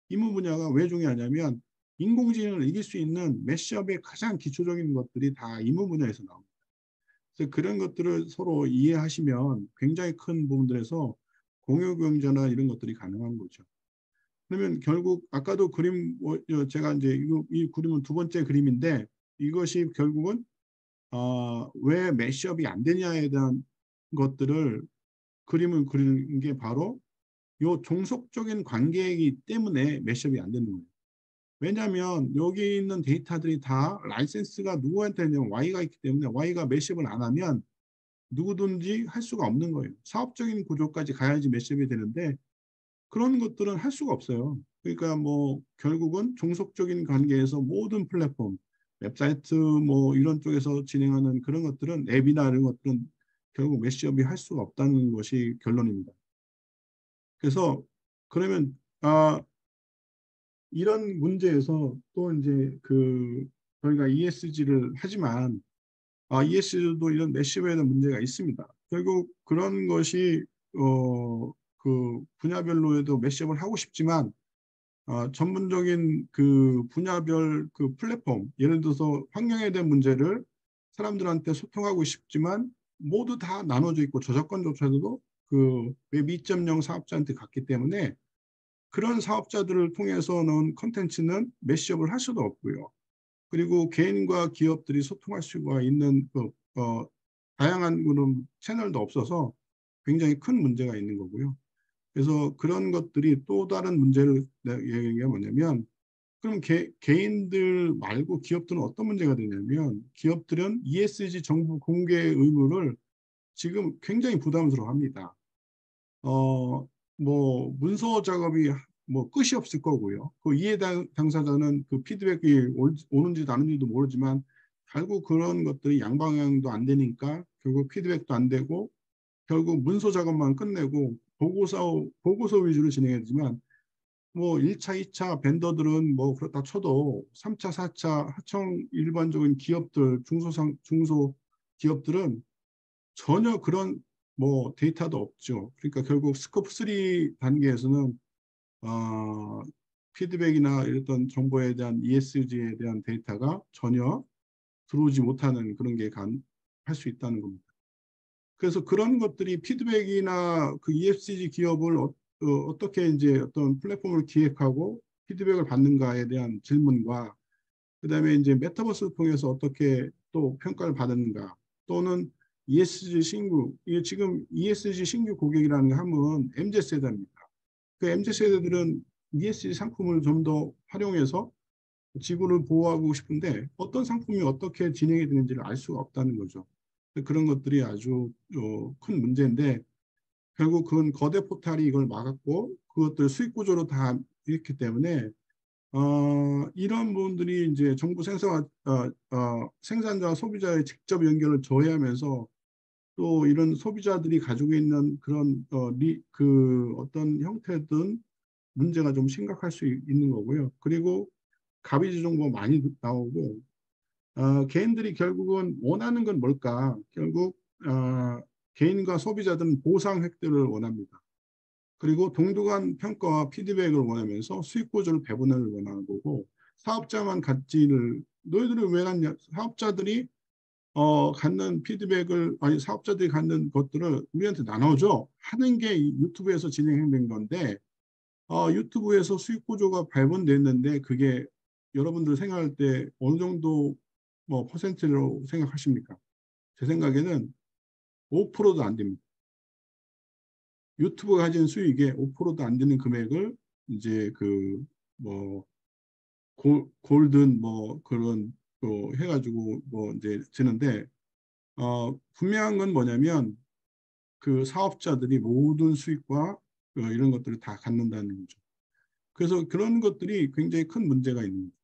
인문 분야가 왜 중요하냐면 인공지능을 이길 수 있는 메시업의 가장 기초적인 것들이 다 인문 분야에서 나옵니다. 그래서 그런 것들을 서로 이해하시면 굉장히 큰 부분들에서 공유 경제나 이런 것들이 가능한 거죠. 그러면 결국 아까도 그림 제가 이제 이 그림은 두 번째 그림인데 이것이 결국은 왜 매시업이 안 되냐에 대한 것들을 그림을 그리는 게 바로 요 종속적인 관계이기 때문에 매시업이 안 되는 거예요. 왜냐하면 여기 있는 데이터들이 다 라이센스가 누구한테 있냐면 Y가 있기 때문에 Y가 매시업을 안 하면 누구든지 할 수가 없는 거예요. 사업적인 구조까지 가야지 매시업이 되는데 그런 것들은 할 수가 없어요. 그러니까 뭐 결국은 종속적인 관계에서 모든 플랫폼, 웹사이트 뭐 이런 쪽에서 진행하는 그런 것들은 앱이나 이런 것들은 결국 매시업이 할 수가 없다는 것이 결론입니다. 그래서 그러면 이런 문제에서 또 이제 저희가 ESG를 하지만 ESG도 이런 매시업에 대한 문제가 있습니다. 결국 그런 것이 분야별로에도 매시업을 하고 싶지만 전문적인 그 분야별 그 플랫폼 예를 들어서 환경에 대한 문제를 사람들한테 소통하고 싶지만 모두 다 나눠져 있고 저작권조차도 웹 2.0 사업자한테 갔기 때문에 그런 사업자들을 통해서는 컨텐츠는 매시업을 할 수도 없고요. 그리고 개인과 기업들이 소통할 수가 있는 다양한 그런 채널도 없어서 굉장히 큰 문제가 있는 거고요. 그래서 그런 것들이 또 다른 문제를 얘기가 뭐냐면 그럼 개인들 말고 기업들은 어떤 문제가 되냐면 기업들은 ESG 정보 공개 의무를 지금 굉장히 부담스러워합니다. 뭐 문서 작업이 뭐 끝이 없을 거고요. 그 이해 당사자는 그 피드백이 오는지도 안 오는지도 모르지만 결국 그런 것들이 양방향도 안 되니까 결국 피드백도 안 되고 결국 문서 작업만 끝내고 보고서 위주로 진행했지만 뭐 1차, 2차 벤더들은 뭐 그렇다 쳐도 3차, 4차 하청 일반적인 기업들, 중소 기업들은 전혀 그런 뭐 데이터도 없죠. 그러니까 결국 스코프 3 단계에서는 피드백이나 이런 정보에 대한 ESG에 대한 데이터가 전혀 들어오지 못하는 그런 게 할 수 있다는 겁니다. 그래서 그런 것들이 피드백이나 그 ESG 기업을 어떻게 이제 어떤 플랫폼을 기획하고 피드백을 받는가에 대한 질문과 그다음에 이제 메타버스를 통해서 어떻게 또 평가를 받는가 또는 ESG 신규 이게 지금 ESG 신규 고객이라는 게 하면 MZ 세대입니다. 그 MZ 세대들은 ESG 상품을 좀 더 활용해서 지구를 보호하고 싶은데 어떤 상품이 어떻게 진행이 되는지를 알 수가 없다는 거죠. 그런 것들이 아주 큰 문제인데 결국 그건 거대 포탈이 이걸 막았고 그것들 수익 구조로 다 있기 때문에 이런 부분들이 이제 정부 생산자와 소비자의 직접 연결을 저해하면서 또 이런 소비자들이 가지고 있는 그런 그 어떤 형태든 문제가 좀 심각할 수 있는 거고요. 그리고 가비지 정보 많이 나오고 개인들이 결국은 원하는 건 뭘까? 결국 개인과 소비자들은 보상 획득을 원합니다. 그리고 동등한 평가와 피드백을 원하면서 수익 구조를 배분을 원하는 거고 사업자만 갖지를 너희들은 왜 갖냐? 사업자들이 갖는 피드백을 아니 사업자들이 갖는 것들을 우리한테 나눠줘 하는 게 유튜브에서 진행된 건데 유튜브에서 수익 구조가 발견됐는데 그게 여러분들 생각할 때 어느 정도 뭐 퍼센트로 생각하십니까? 제 생각에는 5%도 안 됩니다. 유튜브가 가진 수익의 5%도 안 되는 금액을 이제 그 뭐 골든 뭐 그런 또 해가지고 뭐 이제 드는데 분명한 건 뭐냐면 그 사업자들이 모든 수익과 이런 것들을 다 갖는다는 거죠. 그래서 그런 것들이 굉장히 큰 문제가 있는 거죠.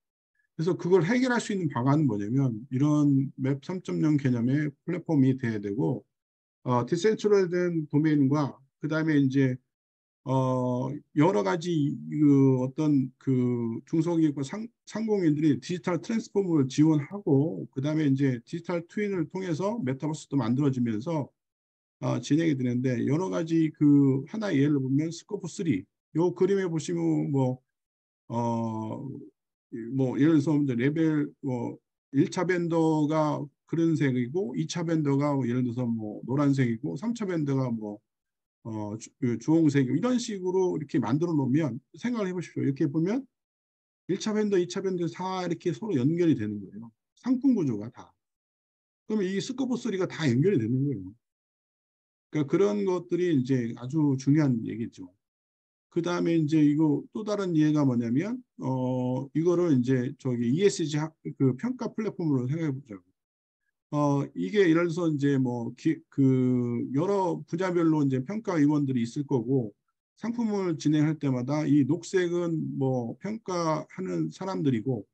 그래서 그걸 해결할 수 있는 방안은 뭐냐면 이런 웹 3.0 개념의 플랫폼이 돼야 되고 디센트럴된 도메인과 그다음에 이제 여러 가지 그 어떤 그 중소기업과 상공인들이 디지털 트랜스포머를 지원하고 그다음에 이제 디지털 트윈을 통해서 메타버스도 만들어지면서 진행이 되는데 여러 가지 그 하나의 예를 보면 스코프 3. 요 그림에 보시면 뭐 예를 들어서 레벨 1차 밴더가 그런 색이고 2차 밴더가 예를 들어서 뭐 노란색이고 3차 밴더가 뭐 주홍색 이런 식으로 이렇게 만들어 놓으면 생각을 해보십시오. 이렇게 보면 1차 밴더, 2차 밴더 다 이렇게 서로 연결이 되는 거예요. 상품 구조가 다. 그러면 이 스코프 3가 다 연결이 되는 거예요. 그러니까 그런 것들이 이제 아주 중요한 얘기죠. 그 다음에 이제 이거 또 다른 예가 뭐냐면 이거를 이제 저기 ESG 그 평가 플랫폼으로 생각해 보자고. 이게 예를 들어서 이제 뭐 그 여러 분야별로 이제 평가위원들이 있을 거고 상품을 진행할 때마다 이 녹색은 뭐 평가하는 사람들이고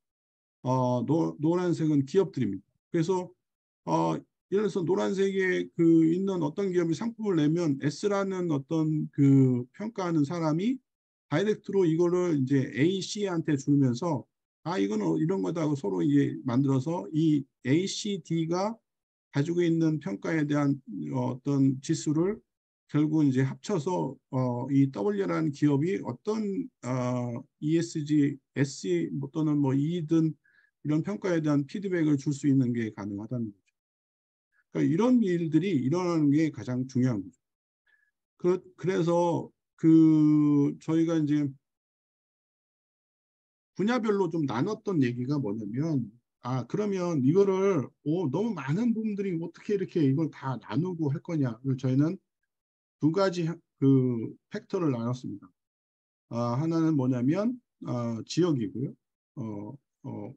노란색은 기업들입니다. 그래서 예를 들어서 노란색에 그 있는 어떤 기업이 상품을 내면 S라는 어떤 그 평가하는 사람이 다이렉트로 이거를 이제 A, C한테 주면서 이거는 이런 거다 하고 서로 이제 만들어서 이 A, C, D가 가지고 있는 평가에 대한 어떤 지수를 결국 이제 합쳐서 이 W라는 기업이 어떤 ESG, SE 또는 뭐 E든 이런 평가에 대한 피드백을 줄 수 있는 게 가능하다는 거죠. 그러니까 이런 일들이 일어나는 게 가장 중요한 거죠. 그래서 그 저희가 이제 분야별로 좀 나눴던 얘기가 뭐냐면 그러면 이거를 너무 많은 부분들이 어떻게 이렇게 이걸 다 나누고 할 거냐. 저희는 두 가지 그 팩터를 나눴습니다. 하나는 뭐냐면 지역이고요.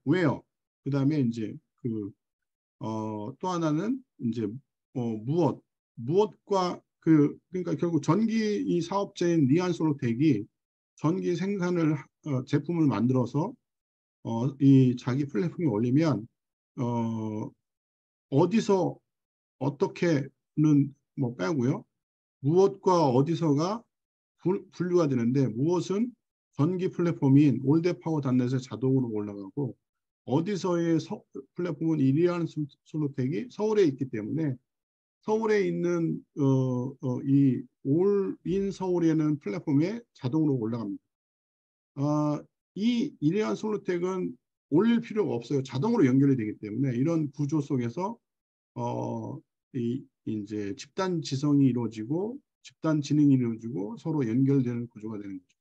웨어. 그다음에 이제 또 하나는 이제 무엇과 그러니까 결국 전기 이 사업자인 리안솔로텍이 전기 생산을 제품을 만들어서 이 자기 플랫폼에 올리면 어디서 어떻게는 뭐 빼고요. 무엇과 어디서가 분류가 되는데 무엇은 전기 플랫폼인 올데파워 단넷에 자동으로 올라가고 어디서의 플랫폼은 이리안 솔루텍이 서울에 있기 때문에 서울에 있는 이 올인 서울에는 플랫폼에 자동으로 올라갑니다. 이 이리안 솔루텍은 올릴 필요가 없어요. 자동으로 연결이 되기 때문에 이런 구조 속에서 이제 집단 지성이 이루어지고 집단 지능이 이루어지고 서로 연결되는 구조가 되는 거죠.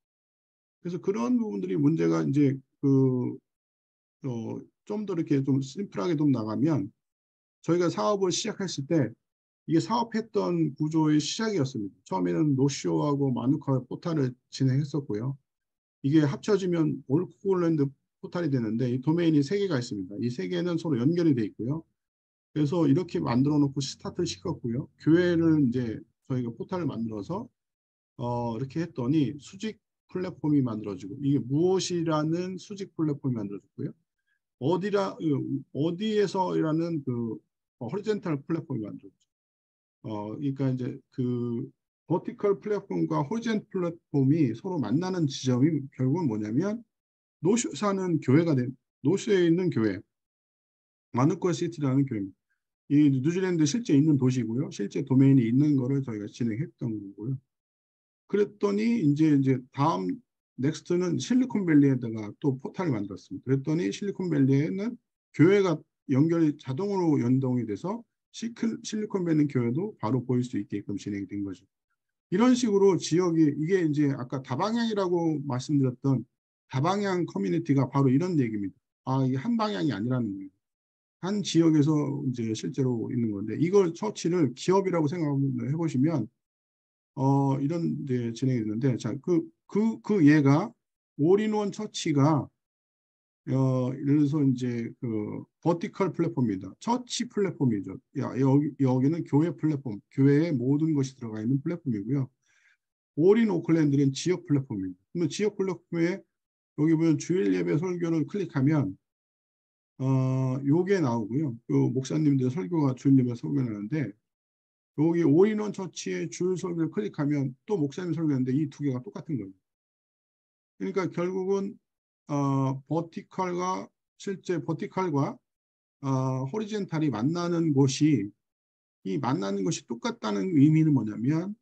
그래서 그런 부분들이 문제가 이제 좀 더 이렇게 좀 심플하게 좀 나가면 저희가 사업을 시작했을 때 이게 사업했던 구조의 시작이었습니다. 처음에는 노쇼하고 마누카 포탈을 진행했었고요. 이게 합쳐지면 올코골랜드 포탈이 되는데 이 도메인이 3개가 있습니다. 이 3개는 서로 연결이 돼 있고요. 그래서 이렇게 만들어 놓고 스타트를 시켰고요. 교회를 이제 저희가 포탈을 만들어서 이렇게 했더니 수직 플랫폼이 만들어지고 이게 무엇이라는 수직 플랫폼이 만들어졌고요. 어디에서라는 그 호리젠탈 플랫폼이 만들어졌죠. 그러니까 이제 그 버티컬 플랫폼과 호리젠탈 플랫폼이 서로 만나는 지점이 결국은 뭐냐면 노쇼 사는 교회가 된 노쇼에 있는 교회 마누커 시티라는 교회입니다. 이 뉴질랜드 실제 있는 도시고요. 실제 도메인이 있는 거를 저희가 진행했던 거고요. 그랬더니 이제 다음 넥스트는 실리콘밸리에다가 또 포탈을 만들었습니다. 그랬더니 실리콘밸리에는 교회가 연결이 자동으로 연동이 돼서 실리콘밸리 교회도 바로 보일 수 있게끔 진행이 된 거죠. 이런 식으로 지역이 이게 이제 아까 다방향이라고 말씀드렸던 다방향 커뮤니티가 바로 이런 얘기입니다. 이게 한 방향이 아니라는 거예요. 한 지역에서 이제 실제로 있는 건데 이걸 처치를 기업이라고 생각해 보시면 이런 데 진행이 되는데 자, 그 얘가 올인원 처치가 예를 들어서 이제 그 버티컬 플랫폼입니다. 처치 플랫폼이죠. 여기는 교회 플랫폼, 교회의 모든 것이 들어가 있는 플랫폼이고요. 올인 오클랜드는 지역 플랫폼입니다. 그러면 지역 플랫폼에 여기 보면 주일 예배 설교를 클릭하면 요게 나오고요. 그 목사님들 설교가 주일 예배 설교하는데 여기 올인원 처치의 주일 설교를 클릭하면 또 목사님 설교하는데 이 2개가 똑같은 거예요. 그러니까 결국은 버티컬과 실제 버티컬과 호리젠탈이 만나는 곳이 이 만나는 것이 똑같다는 의미는 뭐냐면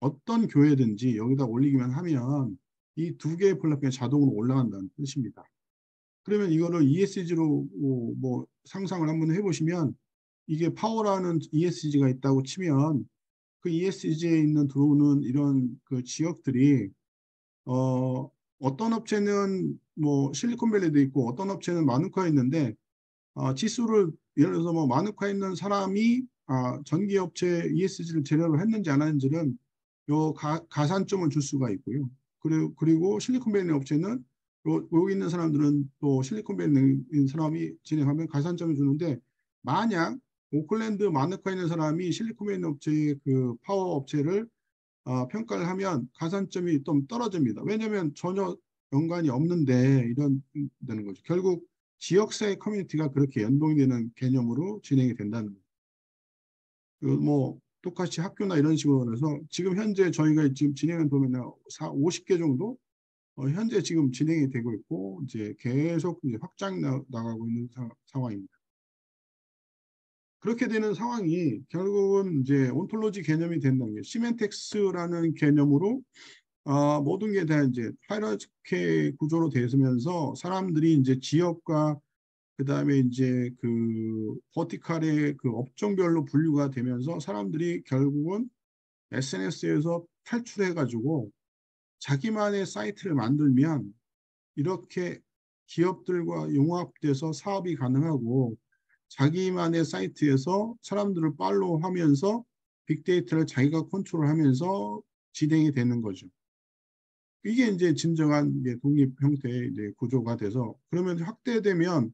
어떤 교회든지 여기다 올리기만 하면 이 2개의 플랫폼에 자동으로 올라간다는 뜻입니다. 그러면 이거를 ESG로 뭐 상상을 한번 해보시면 이게 파워라는 ESG가 있다고 치면 그 ESG에 있는 들어오는 이런 그 지역들이 어떤 업체는 뭐 실리콘밸리도 있고 어떤 업체는 마누카에 있는데 지수를 예를 들어서 뭐 마누카에 있는 사람이 전기업체 ESG를 제대로 했는지 안 했는지는 요 가산점을 줄 수가 있고요. 그리고 실리콘밸리 업체는 여기 있는 사람들은 또 실리콘밸리 있는 사람이 진행하면 가산점을 주는데 만약 오클랜드 마누카에 있는 사람이 실리콘밸리 업체의 그 파워 업체를 평가를 하면 가산점이 좀 떨어집니다. 왜냐하면 전혀 연관이 없는데 이런 되는 거죠. 결국 지역사회 커뮤니티가 그렇게 연동이 되는 개념으로 진행이 된다는 거죠. 뭐 똑같이 학교나 이런 식으로 해서 지금 현재 저희가 지금 진행을 보면 50개 정도 현재 지금 진행이 되고 있고 이제 계속 이제 확장 나가고 있는 상황입니다. 그렇게 되는 상황이 결국은 이제 온톨로지 개념이 된다는 게 시멘텍스라는 개념으로 모든 게 다 이제 하이라르키 구조로 되면서 사람들이 이제 지역과 그다음에 이제 그 버티컬의 그 업종별로 분류가 되면서 사람들이 결국은 SNS에서 탈출해 가지고 자기만의 사이트를 만들면 이렇게 기업들과 융합돼서 사업이 가능하고 자기만의 사이트에서 사람들을 팔로우하면서 빅데이터를 자기가 컨트롤하면서 진행이 되는 거죠. 이게 이제 진정한 이제 독립 형태의 이제 구조가 돼서 그러면 확대되면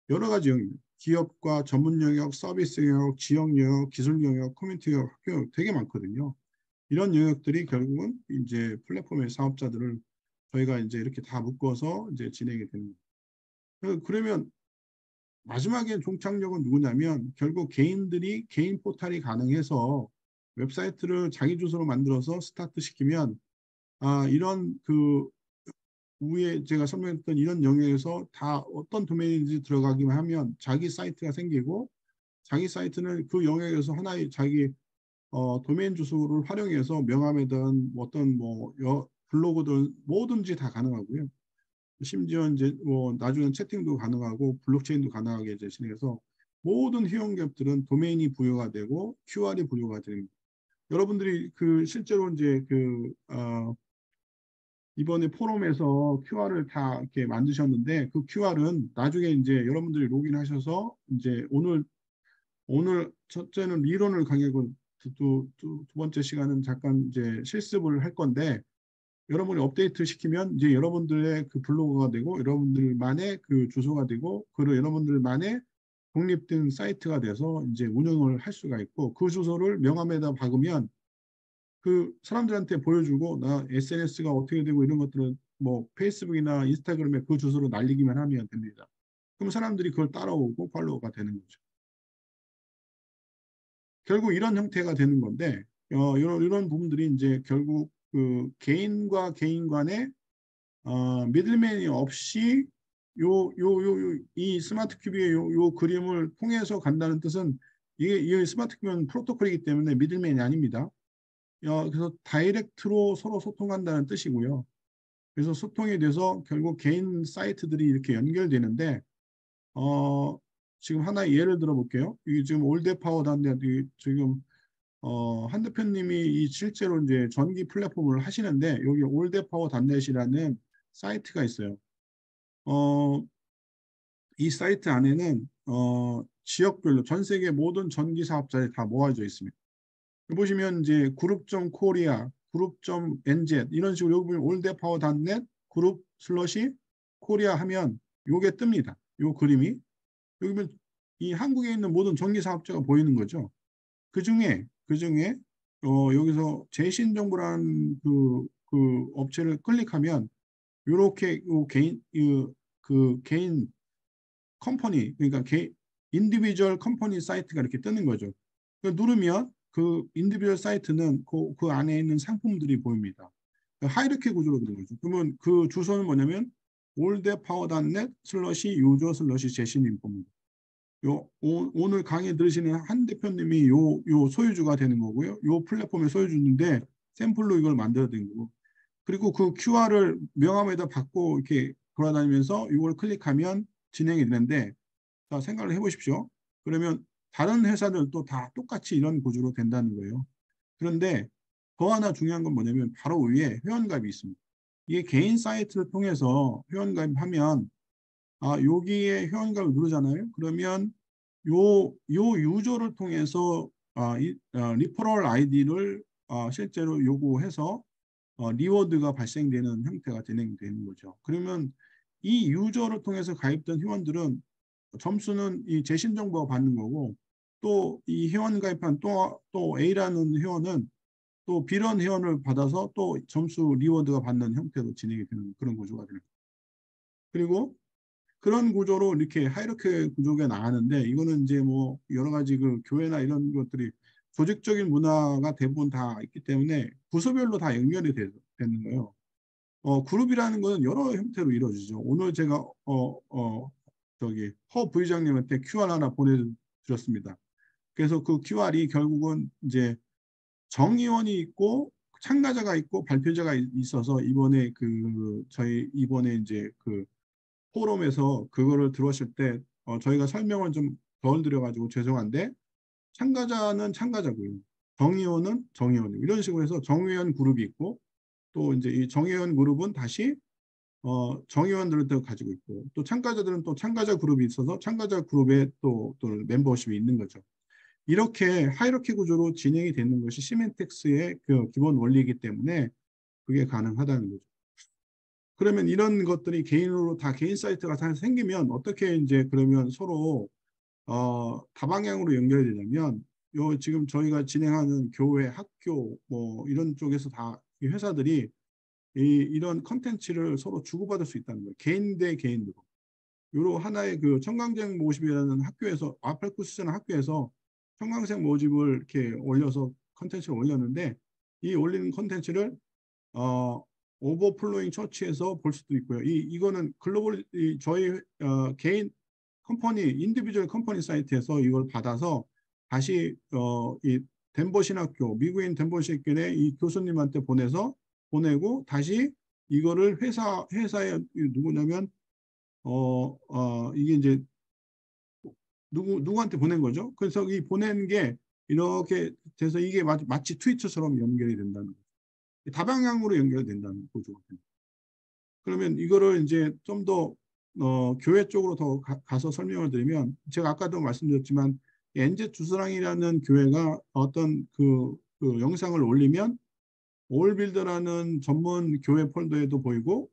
여러 가지 영역, 기업과 전문 영역, 서비스 영역, 지역 영역, 기술 영역, 커뮤니티 영역, 학교 영역 되게 많거든요. 이런 영역들이 결국은 이제 플랫폼의 사업자들을 저희가 이제 이렇게 다 묶어서 이제 진행이 됩니다. 그러면 마지막에 종착역은 누구냐면 결국 개인들이 개인 포탈이 가능해서 웹사이트를 자기 주소로 만들어서 스타트 시키면 이런 그 위에 제가 설명했던 이런 영역에서 다 어떤 도메인인지 들어가기만 하면 자기 사이트가 생기고 자기 사이트는 그 영역에서 하나의 자기 도메인 주소를 활용해서 명함이든 어떤 뭐 블로그든 뭐든지 다 가능하고요. 심지어 이제 뭐 나중에 채팅도 가능하고 블록체인도 가능하게 이제 진행해서 모든 회원기업들은 도메인이 부여가 되고 QR이 부여가 됩니다. 여러분들이 그 실제로 이제 이번에 포럼에서 QR을 다 이렇게 만드셨는데 그 QR은 나중에 이제 여러분들이 로그인하셔서 이제 오늘 첫째는 이론을 강의하고 두 번째 시간은 잠깐 이제 실습을 할 건데 여러분이 업데이트 시키면 이제 여러분들의 그 블로그가 되고 여러분들만의 그 주소가 되고 그리고 여러분들만의 독립된 사이트가 돼서 이제 운영을 할 수가 있고 그 주소를 명함에다 박으면 그 사람들한테 보여주고 나 SNS가 어떻게 되고 이런 것들은 뭐 페이스북이나 인스타그램에 그 주소로 날리기만 하면 됩니다. 그럼 사람들이 그걸 따라오고 팔로워가 되는 거죠. 결국 이런 형태가 되는 건데 이런 부분들이 이제 결국 그 개인과 개인 간의 미들맨이 없이 이 스마트 큐비의 요 그림을 통해서 간다는 뜻은 이 스마트 큐비는 프로토콜이기 때문에 미들맨이 아닙니다. 그래서 다이렉트로 서로 소통한다는 뜻이고요. 그래서 소통이 돼서 결국 개인 사이트들이 이렇게 연결되는데 지금 하나의 예를 들어볼게요. 이게 지금 올드파워단데 지금 한 대표님이 이 실제로 이제 전기 플랫폼을 하시는데 여기 올드파워단넷이라는 사이트가 있어요. 이 사이트 안에는 지역별로 전 세계 모든 전기 사업자들이 다 모아져 있습니다. 보시면 이제 그룹.코리아, 그룹.nz 이런 식으로 여기 보면 올드파워단넷 그룹 슬러시 코리아 하면 요게 뜹니다. 요 그림이 여기 보면 이 한국에 있는 모든 전기 사업자가 보이는 거죠. 그 중에 여기서 제신정보라는 그 업체를 클릭하면 이렇게 그 개인 컴퍼니 그러니까 인디비주얼 컴퍼니 사이트가 이렇게 뜨는 거죠. 누르면 그 인디비주얼 사이트는 그 안에 있는 상품들이 보입니다. 하이라키 구조로 되는 거죠. 그러면 그 주소는 뭐냐면 올드파워.net 슬러시 유저 슬러시 제신인포입니다. 오늘 강의 들으시는 한 대표님이 요 소유주가 되는 거고요. 요 플랫폼의 소유주인데 샘플로 이걸 만들어낸 거고. 그리고 그 QR을 명함에다 받고 이렇게 돌아다니면서 이걸 클릭하면 진행이 되는데 자, 생각을 해보십시오. 그러면 다른 회사들도 다 똑같이 이런 구조로 된다는 거예요. 그런데 더 하나 중요한 건 뭐냐면 바로 위에 회원가입이 있습니다. 이게 개인 사이트를 통해서 회원가입하면 여기에 회원가입을 누르잖아요. 그러면 요 유저를 통해서 리퍼럴 아이디를 실제로 요구해서 리워드가 발생되는 형태가 진행되는 거죠. 그러면 이 유저를 통해서 가입된 회원들은 점수는 이 재신 정보가 받는 거고 또 이 회원 가입한 또 A라는 회원은 또 B라는 회원을 받아서 또 점수 리워드가 받는 형태로 진행이 되는 그런 구조가 됩니다. 그리고 그런 구조로 이렇게 하이라키 구조가 나가는데 이거는 이제 뭐 여러 가지 그 교회나 이런 것들이 조직적인 문화가 대부분 다 있기 때문에 부서별로 다 연결이 되는 거예요. 그룹이라는 것은 여러 형태로 이루어지죠. 오늘 제가 허 부의장님한테 QR 하나 보내드렸습니다. 그래서 그 QR이 결국은 이제 정의원이 있고 참가자가 있고 발표자가 있어서 이번에 저희 이번에 이제 그 포럼에서 그거를 들어오실 때 저희가 설명을 좀 덜 드려가지고 죄송한데 참가자는 참가자고요. 정의원은 정의원이고 이런 식으로 해서 정의원 그룹이 있고 또 이제 이 정의원 그룹은 다시 정의원들을 또 가지고 있고 또 참가자들은 또 참가자 그룹이 있어서 참가자 그룹에 또 멤버십이 있는 거죠. 이렇게 하이라키 구조로 진행이 되는 것이 시멘텍스의 그 기본 원리이기 때문에 그게 가능하다는 거죠. 그러면 이런 것들이 개인으로 다 개인 사이트가 다 생기면 어떻게 이제 그러면 서로 다방향으로 연결이 되냐면 요 지금 저희가 진행하는 교회, 학교 뭐 이런 쪽에서 다 이 회사들이 이런 컨텐츠를 서로 주고받을 수 있다는 거예요. 개인 대 개인으로. 요런 하나의 그 청강생 모집이라는 학교에서 아펠쿠스라는 학교에서 청강생 모집을 이렇게 올려서 컨텐츠를 올렸는데 이 올리는 컨텐츠를 어, 오버플로잉 처치에서 볼 수도 있고요. 이거는 글로벌 저희 개인 컴퍼니 인디비주얼 컴퍼니 사이트에서 이걸 받아서 다시 이 덴버 신학교 미국인 덴버 신학교의 이 교수님한테 보내고 다시 이거를 회사에 누구냐면 이게 이제 누구한테 보낸 거죠. 그래서 이 보낸 게 이렇게 돼서 이게 마치 트위터처럼 연결이 된다는 거죠. 다방향으로 연결된다는 거죠. 그러면 이거를 이제 좀 더 교회 쪽으로 더 가서 설명을 드리면 제가 아까도 말씀드렸지만 엔젯 주스랑이라는 교회가 어떤 그 영상을 올리면 올빌더라는 전문 교회 폴더에도 보이고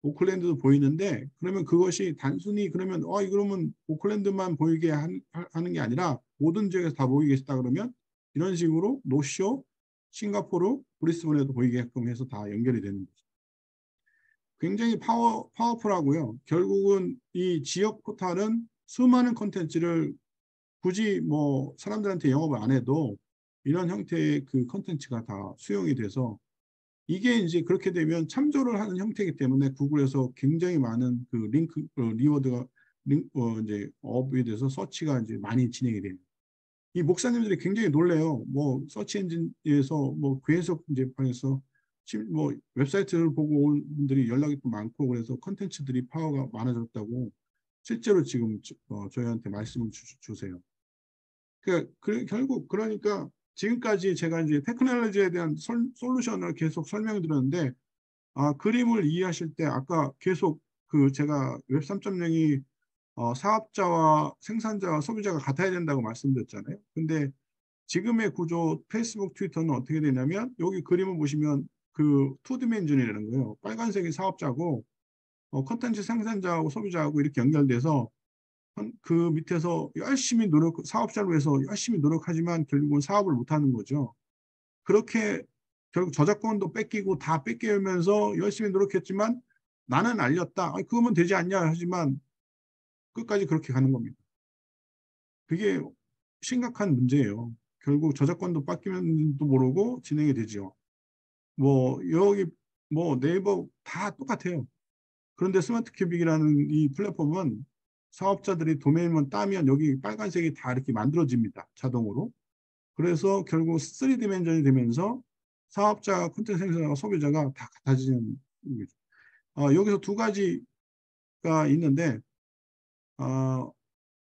오클랜드도 보이는데 그러면 그것이 단순히 그러면 그러면 오클랜드만 보이게 하는 게 아니라 모든 지역에서 다 보이겠다 그러면 이런 식으로 노쇼, 싱가포르, 브리스번에도 보이게끔 해서 다 연결이 되는 거죠. 굉장히 파워풀하고요. 결국은 이 지역 포탈은 수많은 콘텐츠를 굳이 뭐 사람들한테 영업을 안 해도 이런 형태의 그 콘텐츠가 다 수용이 돼서 이게 이제 그렇게 되면 참조를 하는 형태이기 때문에 구글에서 굉장히 많은 그 링크 리워드가 이제 업에 대해서 서치가 이제 많이 진행이 돼요. 이 목사님들이 굉장히 놀래요. 뭐 서치 엔진에서 뭐 계속 이제 방에서 뭐 웹사이트를 보고 온 분들이 연락이 또 많고 그래서 컨텐츠들이 파워가 많아졌다고 실제로 지금 저희한테 말씀을 주세요. 결국 그러니까 지금까지 제가 이제 테크놀로지에 대한 솔루션을 계속 설명드렸는데 그림을 이해하실 때 아까 계속 그 제가 웹 3.0이 사업자와 생산자와 소비자가 같아야 된다고 말씀드렸잖아요. 근데 지금의 구조 페이스북 트위터는 어떻게 되냐면 여기 그림을 보시면 그 투디멘전이라는 거예요. 빨간색이 사업자고 컨텐츠 생산자하고 소비자하고 이렇게 연결돼서 그 밑에서 열심히 사업자를 위해서 열심히 노력하지만 결국은 사업을 못하는 거죠. 그렇게 결국 저작권도 뺏기고 다 뺏기면서 열심히 노력했지만 나는 알렸다. 그거면 되지 않냐 하지만 끝까지 그렇게 가는 겁니다. 그게 심각한 문제예요. 결국 저작권도 뺏기면도 모르고 진행이 되죠. 뭐 여기 뭐 네이버 다 똑같아요. 그런데 스마트 큐빅이라는 이 플랫폼은 사업자들이 도메인만 따면 여기 빨간색이 다 이렇게 만들어집니다. 자동으로. 그래서 결국 3디멘전이 되면서 사업자, 콘텐츠 생산자와 소비자가 다 같아지는 거죠. 여기서 두 가지가 있는데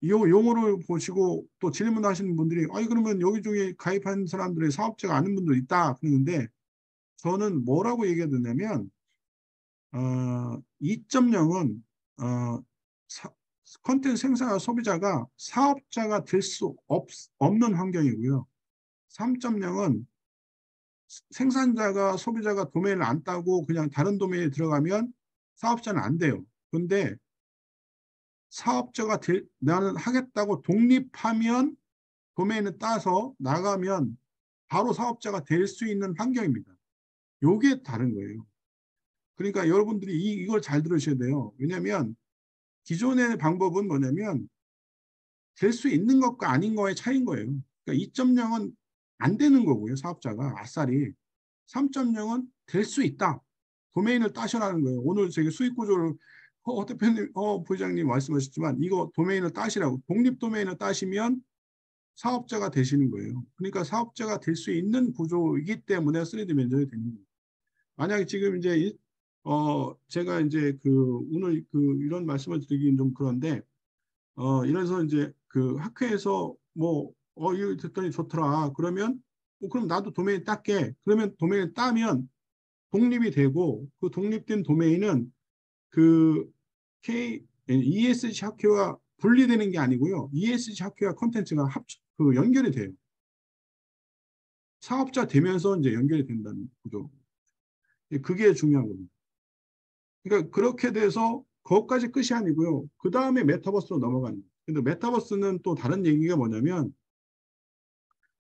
이 용어를 보시고 또 질문하시는 분들이 그러면 여기 중에 가입한 사람들의 사업자가 아는 분도 있다 그러는데 저는 뭐라고 얘기해야 되냐면 2.0은 컨텐츠 생산자 소비자가 사업자가 될 수 없는 환경이고요. 3.0은 생산자가 소비자가 도메인을 안 따고 그냥 다른 도메인에 들어가면 사업자는 안 돼요. 근데 사업자가 나는 하겠다고 독립하면 도메인을 따서 나가면 바로 사업자가 될 수 있는 환경입니다. 요게 다른 거예요. 그러니까 여러분들이 이걸 잘 들으셔야 돼요. 왜냐하면 기존의 방법은 뭐냐면 될 수 있는 것과 아닌 거의 차이인 거예요. 그러니까 2.0은 안 되는 거고요. 사업자가 아싸리. 3.0은 될 수 있다. 도메인을 따셔라는 거예요. 오늘 저기 수익 구조를 대표님, 부장님 말씀하셨지만 이거 도메인을 따시라고. 독립 도메인을 따시면 사업자가 되시는 거예요. 그러니까 사업자가 될 수 있는 구조이기 때문에 3D 면접이 되는 거예요. 만약에 지금 이제 제가 이제 오늘 이런 말씀을 드리긴 좀 그런데 이래서 이제 그 학회에서 뭐 이거 듣더니 좋더라. 그러면 그럼 나도 도메인 딸게. 그러면 도메인을 따면 독립이 되고 그 독립된 도메인은 그 ESG 학회와 분리되는 게 아니고요. ESG 학회와 콘텐츠가 연결이 돼요. 사업자 되면서 이제 연결이 된다는 구조. 그게 중요한 겁니다. 그러니까 그렇게 돼서 그것까지 끝이 아니고요. 그 다음에 메타버스로 넘어가는 거예요. 근데 메타버스는 또 다른 얘기가 뭐냐면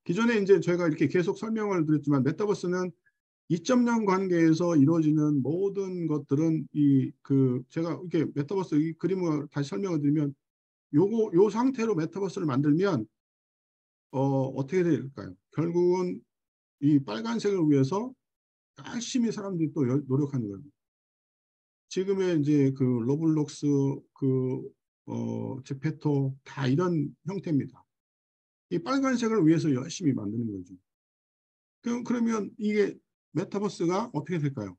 기존에 이제 저희가 이렇게 계속 설명을 드렸지만 메타버스는 2.0 관계에서 이루어지는 모든 것들은 제가 이렇게 메타버스 이 그림을 다시 설명을 드리면 요 상태로 메타버스를 만들면 어떻게 될까요? 결국은 이 빨간색을 위해서 열심히 사람들이 또 노력하는 거예요. 지금의 이제 그 로블록스 제페토 다 이런 형태입니다. 이 빨간색을 위해서 열심히 만드는 거죠. 그러면 이게 메타버스가 어떻게 될까요?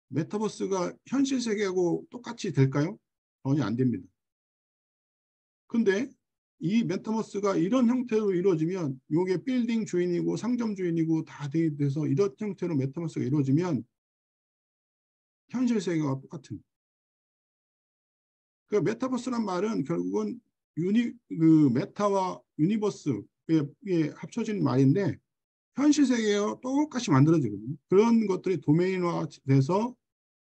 메타버스가 현실 세계하고 똑같이 될까요? 전혀 안 됩니다. 근데 이 메타버스가 이런 형태로 이루어지면 이게 빌딩 주인이고 상점 주인이고 다 돼서 이런 형태로 메타버스가 이루어지면 현실 세계와 똑같은. 그 메타버스란 말은 결국은 메타와 유니버스에 합쳐진 말인데 현실 세계와 똑같이 만들어지거든요. 그런 것들이 도메인화돼서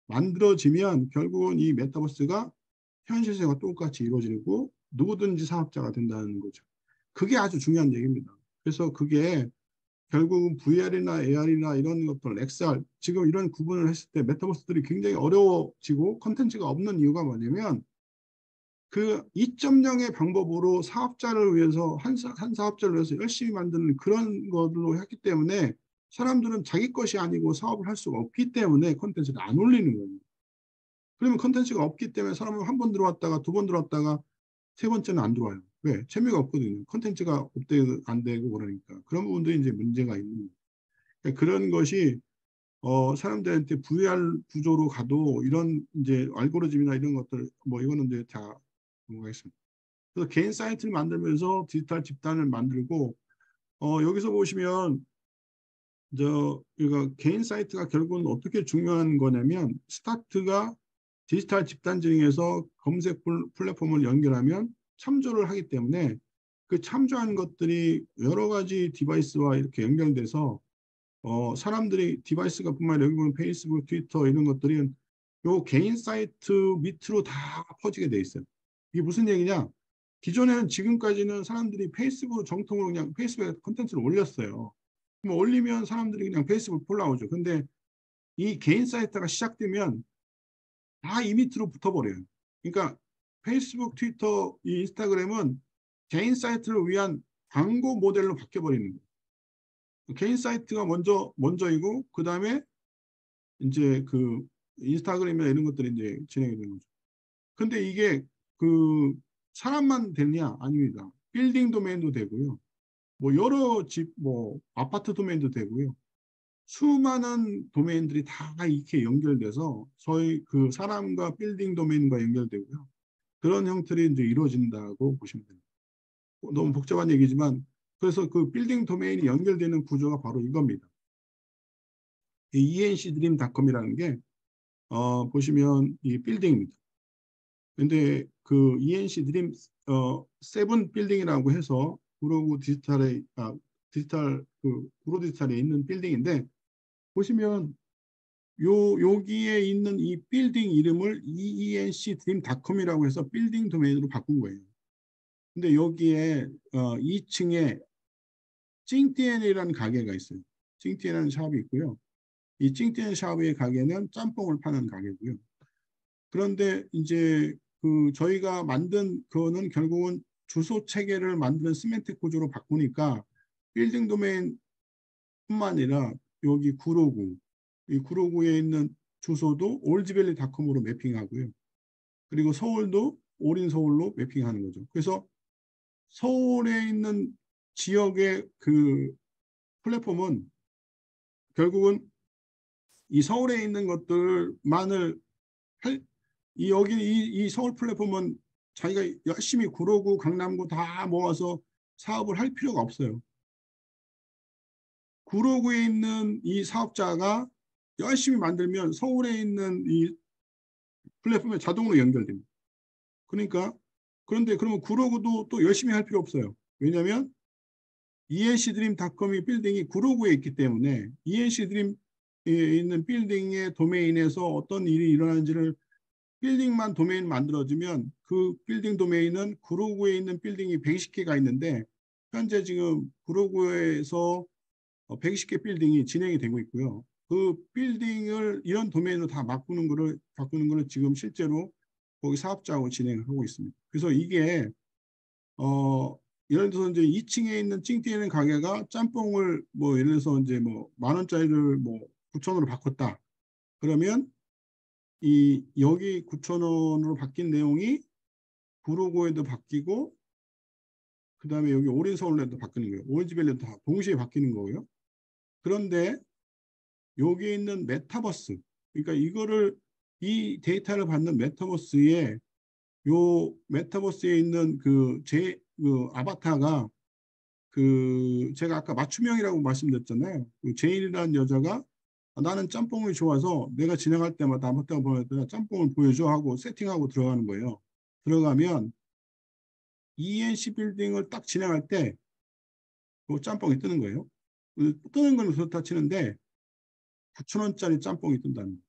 만들어지면 결국은 이 메타버스가 현실 세계와 똑같이 이루어지고 누구든지 사업자가 된다는 거죠. 그게 아주 중요한 얘기입니다. 그래서 그게 결국은 VR이나 AR이나 이런 것들, XR 지금 이런 구분을 했을 때 메타버스들이 굉장히 어려워지고 컨텐츠가 없는 이유가 뭐냐면 그 2.0의 방법으로 사업자를 위해서 한 사업자를 위해서 열심히 만드는 그런 걸로 했기 때문에 사람들은 자기 것이 아니고 사업을 할 수가 없기 때문에 컨텐츠를 안 올리는 거예요. 그러면 컨텐츠가 없기 때문에 사람은 한 번 들어왔다가 두 번 들어왔다가 세 번째는 안 들어와요. 왜? 재미가 없거든요. 컨텐츠가 안 되고 그러니까. 그런 부분들이 이제 문제가 있는 거예요. 그러니까 그런 것이 사람들한테 VR 구조로 가도 이런 이제 알고리즘이나 이런 것들 뭐 이거는 이제 다 넘어가겠습니다. 그래서 개인 사이트를 만들면서 디지털 집단을 만들고 여기서 보시면 이거 개인 사이트가 결국은 어떻게 중요한 거냐면 스타트가 디지털 집단 중에서 검색 플랫폼을 연결하면 참조를 하기 때문에 그 참조하는 것들이 여러 가지 디바이스와 이렇게 연결돼서 사람들이 디바이스가 뿐만 아니라 여기 보면 페이스북, 트위터 이런 것들이 요 개인 사이트 밑으로 다 퍼지게 돼 있어요. 이게 무슨 얘기냐? 기존에는 지금까지는 사람들이 페이스북으로 정통으로 그냥 페이스북에 콘텐츠를 올렸어요. 그럼 올리면 사람들이 그냥 페이스북 올라오죠. 근데 이 개인 사이트가 시작되면 다 이 밑으로 붙어버려요. 그러니까 페이스북, 트위터, 이 인스타그램은 개인 사이트를 위한 광고 모델로 바뀌어버리는 거예요. 개인 사이트가 먼저이고 그 다음에 이제 그 인스타그램이나 이런 것들이 이제 진행이 되는 거죠. 근데 이게 그 사람만 되냐? 아닙니다. 빌딩 도메인도 되고요. 뭐 여러 집, 뭐 아파트 도메인도 되고요. 수많은 도메인들이 다 이렇게 연결돼서 저희 그 사람과 빌딩 도메인과 연결되고요. 그런 형태로 이제 이루어진다고 보시면 됩니다. 너무 복잡한 얘기지만 그래서 그 빌딩 도메인이 연결되는 구조가 바로 이겁니다. 이 encdream.com이라는 게 보시면 이 빌딩입니다. 근데 그 ENC드림 세븐 빌딩이라고 해서 구로구 디지털 그 구로 디지털에 있는 빌딩인데 보시면 여기에 있는 이 빌딩 이름을 encdream.com이라고 해서 빌딩 도메인으로 바꾼 거예요. 근데 여기에 2층에 찡띠엔이라는 가게가 있어요. 찡띠엔이라는 샵이 있고요. 이 찡띠엔 샵의 가게는 짬뽕을 파는 가게고요. 그런데 이제 그 저희가 만든 그거는 결국은 주소 체계를 만드는 시멘틱 구조로 바꾸니까 빌딩 도메인뿐만 아니라 여기 구로구, 이 구로구에 있는 주소도 올즈밸리닷컴으로 매핑하고요. 그리고 서울도 올인 서울로 매핑하는 거죠. 그래서 서울에 있는 지역의 그 플랫폼은 결국은 이 서울에 있는 것들만을 이 서울 플랫폼은 자기가 열심히 구로구, 강남구 다 모아서 사업을 할 필요가 없어요. 구로구에 있는 이 사업자가 열심히 만들면 서울에 있는 이 플랫폼에 자동으로 연결됩니다. 그러니까 그런데 그러면 구로구도 또 열심히 할 필요 없어요. 왜냐하면 encdream.com이 빌딩이 구로구에 있기 때문에 encdream에 있는 빌딩의 도메인에서 어떤 일이 일어나는지를 빌딩만 도메인 만들어주면 그 빌딩 도메인은 구로구에 있는 빌딩이 120개가 있는데 현재 지금 구로구에서 120개 빌딩이 진행이 되고 있고요. 그 빌딩을 이런 도메인으로 다 바꾸는 거를 지금 실제로 거기 사업자하고 진행을 하고 있습니다. 그래서 이게 예를 들어서 이제 2층에 있는 찡띠에는 가게가 짬뽕을 뭐 예를 들어서 이제 뭐 10,000원짜리를 뭐 9,000원으로 바꿨다. 그러면 이 여기 9,000원으로 바뀐 내용이 구로구에도 바뀌고 그다음에 여기 오린서울에도 바뀌는 거예요. 오렌지밸리도 다 동시에 바뀌는 거고요. 그런데 여기 있는 메타버스, 그러니까 이거를 이 데이터를 받는 메타버스에 요 메타버스에 있는 그 아바타가 제가 아까 맞춤형이라고 말씀드렸잖아요. 그 제인이라는 여자가 나는 짬뽕이 좋아서 내가 지나갈 때마다 아바타가 보여다 짬뽕을 보여줘 하고 세팅하고 들어가는 거예요. 들어가면 ENC 빌딩을 딱 지나갈 때 그 짬뽕이 뜨는 거예요. 뜨는 건 그렇다 치는데 9,000원짜리 짬뽕이 뜬다는 거예요.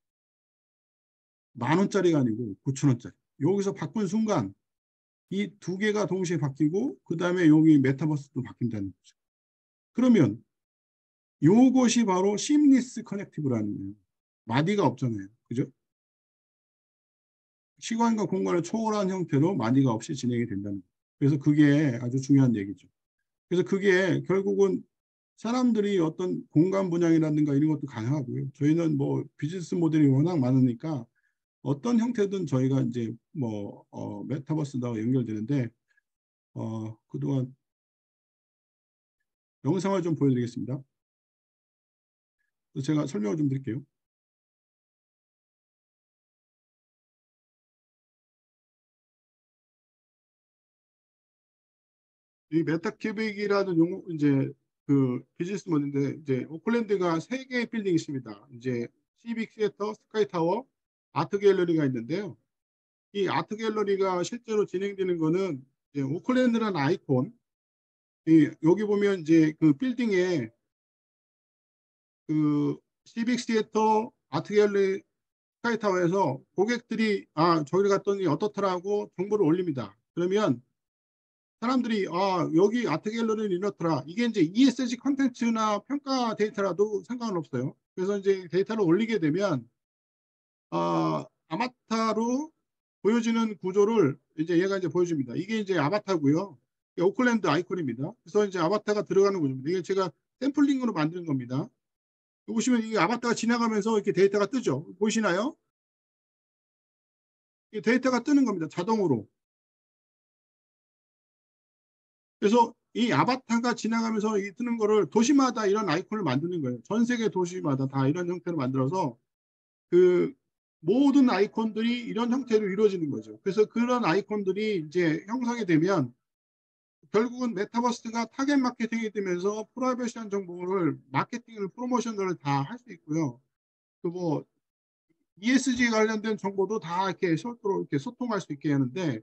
10,000원짜리가 아니고 9,000원짜리. 여기서 바꾼 순간 이 두 개가 동시에 바뀌고 그다음에 여기 메타버스도 바뀐다는 거죠. 그러면 요것이 바로 심리스 커넥티브라는 거예요. 마디가 없잖아요. 그죠? 시간과 공간을 초월한 형태로 마디가 없이 진행이 된다는 거예요. 그래서 그게 아주 중요한 얘기죠. 그래서 그게 결국은 사람들이 어떤 공간 분양이라든가 이런 것도 가능하고요. 저희는 뭐 비즈니스 모델이 워낙 많으니까 어떤 형태든 저희가 이제 뭐 메타버스와 연결되는데 그동안 영상을 좀 보여드리겠습니다. 제가 설명을 좀 드릴게요. 이 메타큐빅이라는 용어 이제 그 비즈니스 모델인데 이제 오클랜드가 세 개의 빌딩이 있습니다. 이제 시빅 시애터, 스카이 타워, 아트 갤러리가 있는데요. 이 아트 갤러리가 실제로 진행되는 거는 이제 오클랜드라는 아이콘 여기 보면 이제 그 빌딩에 그 시빅 시애터, 아트 갤러리, 스카이 타워에서 고객들이 저기를 갔더니 어떻더라고 정보를 올립니다. 그러면 사람들이 여기 아트 갤러리는 이렇더라. 이게 이제 ESG 컨텐츠나 평가 데이터라도 상관은 없어요. 그래서 이제 데이터를 올리게 되면 아바타로 보여지는 구조를 이제 얘가 이제 보여줍니다. 이게 이제 아바타고요. 이게 오클랜드 아이콘입니다. 그래서 이제 아바타가 들어가는 구조입니다. 이게 제가 샘플링으로 만든 겁니다. 보시면 이 아바타가 지나가면서 이렇게 데이터가 뜨죠. 보이시나요? 이 데이터가 뜨는 겁니다. 자동으로. 그래서 이 아바타가 지나가면서 이 뜨는 거를 도시마다 이런 아이콘을 만드는 거예요. 전 세계 도시마다 다 이런 형태로 만들어서 그 모든 아이콘들이 이런 형태로 이루어지는 거죠. 그래서 그런 아이콘들이 이제 형성이 되면 결국은 메타버스가 타겟 마케팅이 되면서 프라이버시한 정보를 마케팅을 프로모션을 다 할 수 있고요. 그 뭐 ESG 관련된 정보도 다 이렇게 서로 이렇게 소통할 수 있게 하는데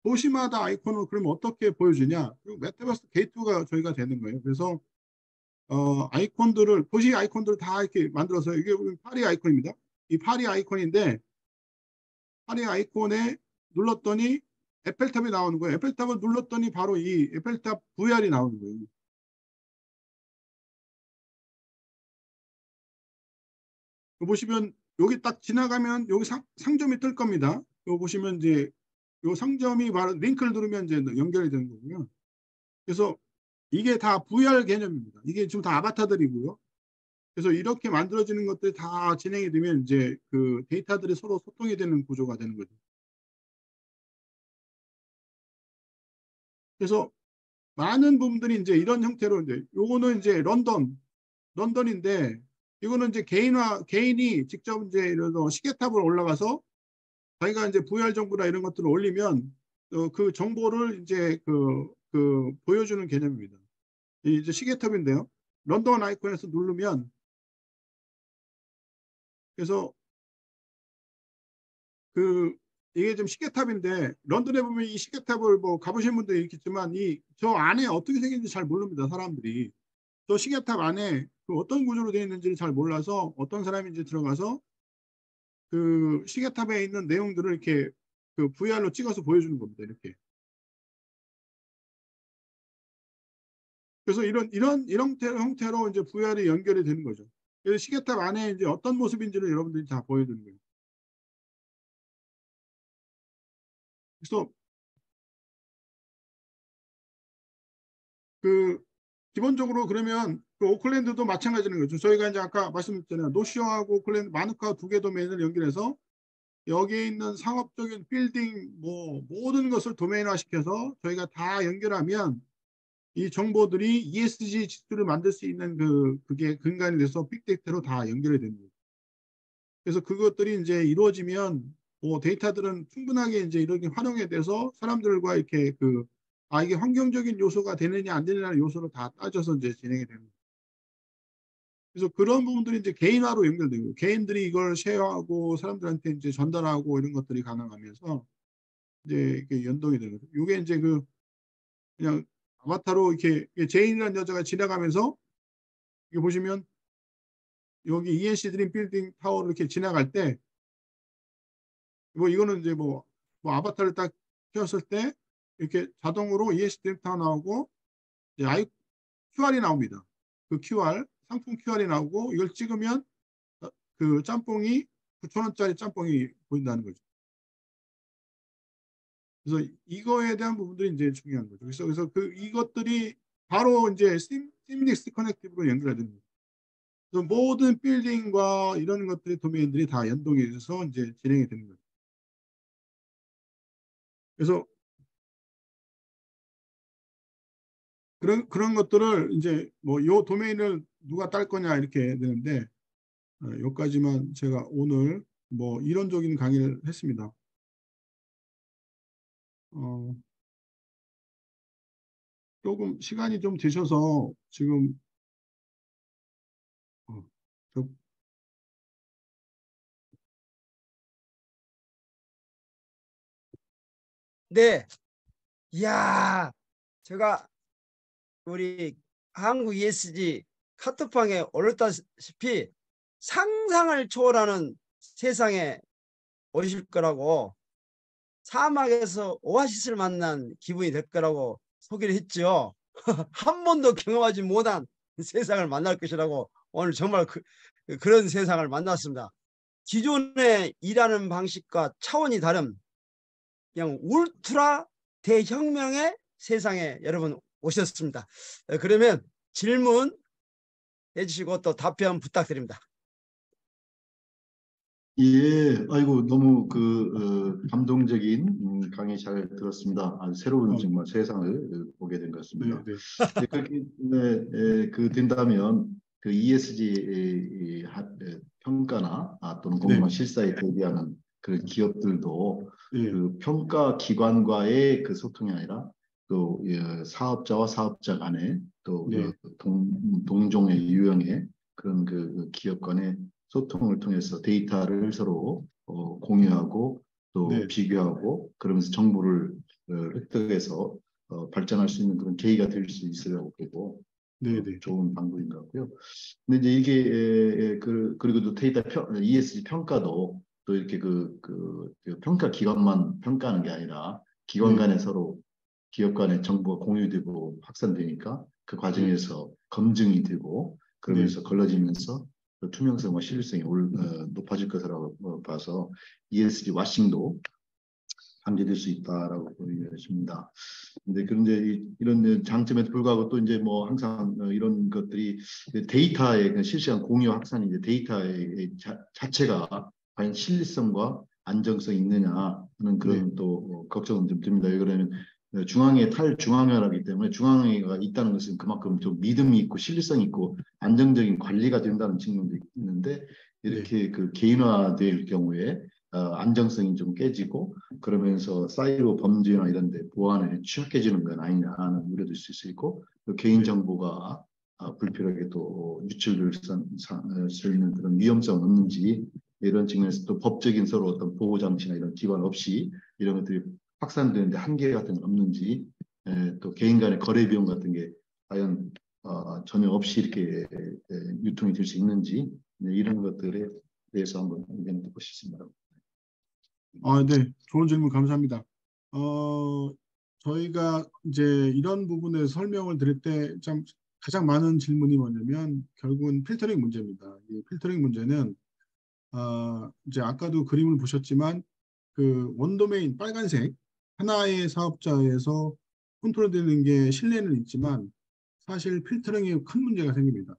도시마다 아이콘을 그러면 어떻게 보여주냐? 그리고 메타버스 게이트가 저희가 되는 거예요. 그래서 아이콘들을 도시 아이콘들을 다 이렇게 만들어서 이게 파리 아이콘입니다. 이 파리 아이콘인데 파리 아이콘에 눌렀더니 에펠탑이 나오는 거예요. 에펠탑을 눌렀더니 바로 이 에펠탑 VR이 나오는 거예요. 보시면 여기 딱 지나가면 여기 상점이 뜰 겁니다. 여기 보시면 이제 요 상점이 바로 링크를 누르면 이제 연결이 되는 거고요. 그래서 이게 다 VR 개념입니다. 이게 지금 다 아바타들이고요. 그래서 이렇게 만들어지는 것들이 다 진행이 되면 이제 그 데이터들이 서로 소통이 되는 구조가 되는 거죠. 그래서 많은 부분들이 이제 이런 형태로 이제 요거는 이제 런던인데 이거는 이제 개인이 직접 이제 이런 시계탑을 올라가서 자기가 이제 VR 정보나 이런 것들을 올리면 그 정보를 이제 보여주는 개념입니다. 이제 시계탑인데요. 런던 아이콘에서 누르면 그래서 그 이게 좀 시계탑인데 런던에 보면 이 시계탑을 뭐 가보신 분들이 있겠지만 이 저 안에 어떻게 생긴지 잘 모릅니다. 사람들이 저 시계탑 안에 그 어떤 구조로 되어 있는지를 잘 몰라서 어떤 사람인지 들어가서 그 시계탑에 있는 내용들을 이렇게 그 VR로 찍어서 보여주는 겁니다. 이렇게 그래서 이런 형태로 이제 VR이 연결이 되는 거죠. 그래서 시계탑 안에 이제 어떤 모습인지를 여러분들이 다 보여드리는 거예요. 그래서 그 기본적으로 그러면 그 오클랜드도 마찬가지인 거죠. 저희가 이제 아까 말씀드렸잖아요. 노시오하고 오클랜드 마누카 두 개 도메인을 연결해서 여기에 있는 상업적인 빌딩 뭐 모든 것을 도메인화 시켜서 저희가 다 연결하면 이 정보들이 ESG 지수를 만들 수 있는 그게 근간이 돼서 빅데이터로 다 연결이 되는 거예요. 그래서 그것들이 이제 이루어지면 뭐 데이터들은 충분하게 이제 이렇게 활용에 돼서 사람들과 이렇게 이게 환경적인 요소가 되느냐 안 되느냐는 요소를 다 따져서 이제 진행이 되는 거예요. 그래서 그런 부분들이 이제 개인화로 연결되고 개인들이 이걸 쉐어하고 사람들한테 이제 전달하고 이런 것들이 가능하면서 이제 이렇게 연동이 되는 거죠. 이게 이제 그냥 아바타로 이렇게 제인이라는 여자가 지나가면서 이게 보시면 여기 ENC 드림 빌딩 타워를 이렇게 지나갈 때 뭐 이거는 이제 뭐 아바타를 딱 켰을 때 이렇게 자동으로 ENC 드림 타워 나오고 이제 QR이 나옵니다. 그 QR 상품 QR이 나오고 이걸 찍으면 그 짬뽕이 9,000원짜리 짬뽕이 보인다는 거죠. 그래서 이거에 대한 부분들이 이제 중요한 거죠. 그래서 이것들이 바로 이제 시믹스 커넥티브로 연결되는 거죠. 그래서 모든 빌딩과 이런 것들이 도메인들이 다 연동이 돼서 이제 진행이 되는 거죠. 그래서 그런 것들을 이제 뭐 요 도메인을 누가 딸 거냐 이렇게 되는데 여기까지만 제가 오늘 뭐 이론적인 강의를 했습니다. 조금 시간이 좀 되셔서 지금 저 네. 이야, 제가 우리 한국 ESG 카톡방에 올렸다시피 상상을 초월하는 세상에 오실 거라고, 사막에서 오아시스를 만난 기분이 될 거라고 소개를 했죠. 한 번도 경험하지 못한 세상을 만날 것이라고 오늘 정말 그런 세상을 만났습니다. 기존의 일하는 방식과 차원이 다른 그냥 울트라 대혁명의 세상에 여러분 오셨습니다. 그러면 질문 해주시고 또 답변 부탁드립니다. 예, 아이고 너무 감동적인 강의 잘 들었습니다. 아주 새로운 정말 세상을 보게 된 것 같습니다. 네. 네, 그렇게 된다면 그 ESG 평가나 또는 공무원 실사에 대비하는 그런 기업들도 그 평가 기관과의 그 소통이 아니라 또 사업자와 사업자 간의 또 동종의 유형의 그런 그 기업 간의 소통을 통해서 데이터를 서로 공유하고 또 비교하고 그러면서 정보를 획득해서 발전할 수 있는 그런 계기가 될 수 있으려고 보고 좋은 방법인 것 같고요. 근데 이제 이게 그리고 또 데이터 ESG 평가도 또 이렇게 그 평가 기관만 평가하는 게 아니라 기관 간에 서로 기업 간의 정보가 공유되고 확산되니까 그 과정에서 검증이 되고 그러면서 걸러지면서 투명성과 신뢰성이 높아질 것이라고 봐서 ESG 와싱도 방지될 수 있다라고 보여집니다. 그런데 이런 장점에도 불구하고 또 이제 뭐 항상 이런 것들이 데이터의 실시간 공유 확산이 이제 데이터의 자체가 과연 신뢰성과 안정성이 있느냐 하는 그런 또 걱정은 좀 듭니다. 그러면 중앙에 탈중앙화라기 때문에 중앙화가 있다는 것은 그만큼 좀 믿음이 있고 신뢰성이 있고 안정적인 관리가 된다는 측면도 있는데 이렇게 그 개인화될 경우에 안정성이 좀 깨지고 그러면서 사이버 범죄나 이런 데 보안에 취약해지는 건 아니냐 하는 우려도 있을 수 있고 개인정보가 불필요하게 또 유출될 수 있는 그런 위험성은 없는지 이런 측면에서 또 법적인 서로 어떤 보호장치나 이런 기반 없이 이런 것들이 확산되는데 한계 같은 건 없는지 또 개인 간의 거래 비용 같은 게 과연 전혀 없이 이렇게 유통이 될 수 있는지 이런 것들에 대해서 한번 의견 듣고 싶습니다. 네. 좋은 질문 감사합니다. 저희가 이제 이런 부분에 설명을 드릴 때 참 가장 많은 질문이 뭐냐면 결국은 필터링 문제입니다. 이 필터링 문제는 이제 아까도 그림을 보셨지만 그 원도메인 빨간색 하나의 사업자에서 컨트롤되는 게 신뢰는 있지만 사실 필터링에 큰 문제가 생깁니다.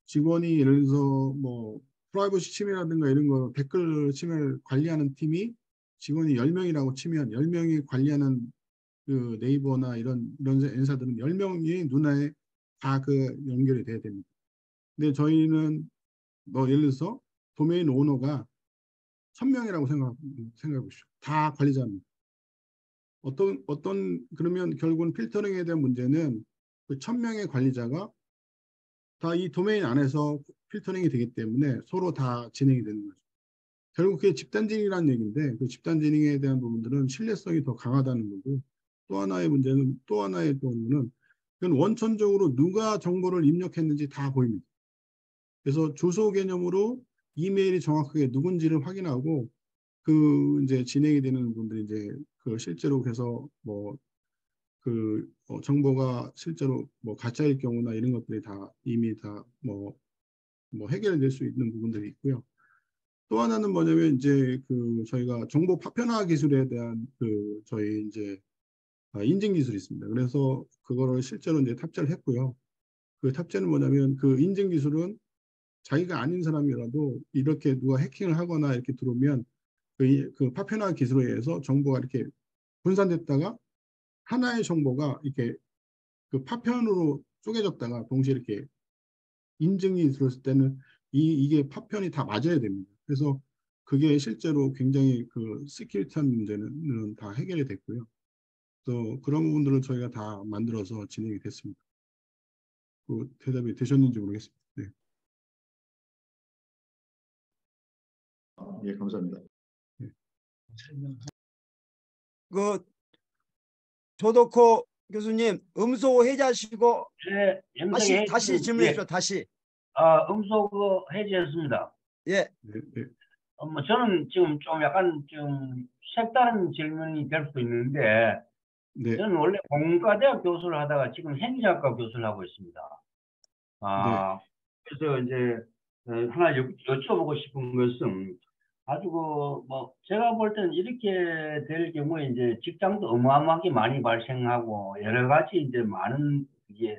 직원이 예를 들어서 뭐 프라이버시 침해라든가 이런 거 댓글 침해를 관리하는 팀이 직원이 10명이라고 치면 10명이 관리하는 그 네이버나 이런 N사들은 10명이 눈에 다 그 연결이 돼야 됩니다. 근데 저희는 뭐 예를 들어서 도메인 오너가 1000명이라고 생각해 보십시오. 다 관리자입니다. 그러면 결국은 필터링에 대한 문제는 그 1000명의 관리자가 다 이 도메인 안에서 필터링이 되기 때문에 서로 다 진행이 되는 거죠. 결국 그게 집단지능이라는 얘기인데 그 집단지능에 대한 부분들은 신뢰성이 더 강하다는 거고 또 하나의 문제는 또 하나의 경우는 그건 원천적으로 누가 정보를 입력했는지 다 보입니다. 그래서 주소 개념으로 이메일이 정확하게 누군지를 확인하고 그 이제 진행이 되는 분들이 이제 그 실제로 그래서 뭐 그 정보가 실제로 뭐 가짜일 경우나 이런 것들이 다 이미 다 뭐 해결될 수 있는 부분들이 있고요. 또 하나는 뭐냐면 이제 그 저희가 정보 파편화 기술에 대한 그 저희 이제 인증 기술이 있습니다. 그래서 그거를 실제로 이제 탑재를 했고요. 그 탑재는 뭐냐면 그 인증 기술은 자기가 아닌 사람이라도 이렇게 누가 해킹을 하거나 이렇게 들어오면 그 파편화 기술에 의해서 정보가 이렇게 분산됐다가 하나의 정보가 이렇게 그 파편으로 쪼개졌다가 동시에 이렇게 인증이 들어왔을 때는 이게 파편이 다 맞아야 됩니다. 그래서 그게 실제로 굉장히 그 시큐리티한 문제는 다 해결이 됐고요. 또 그런 부분들을 저희가 다 만들어서 진행이 됐습니다. 그 대답이 되셨는지 모르겠습니다. 네. 예, 감사합니다. 네. 그 조덕호 교수님 음소 해제하시고 네, 영상에 다시 질문해 주십시오. 다시. 음소 해제했습니다. 예. 네, 네. 뭐 저는 지금 좀 약간 좀 색다른 질문이 될 수도 있는데 네. 저는 원래 공과대학 교수를 하다가 지금 행정학과 교수를 하고 있습니다. 그래서 이제 하나 여쭤보고 싶은 것은 아주 뭐 제가 볼 때는 이렇게 될 경우에 이제 직장도 어마어마하게 많이 발생하고 여러 가지 이제 많은 이게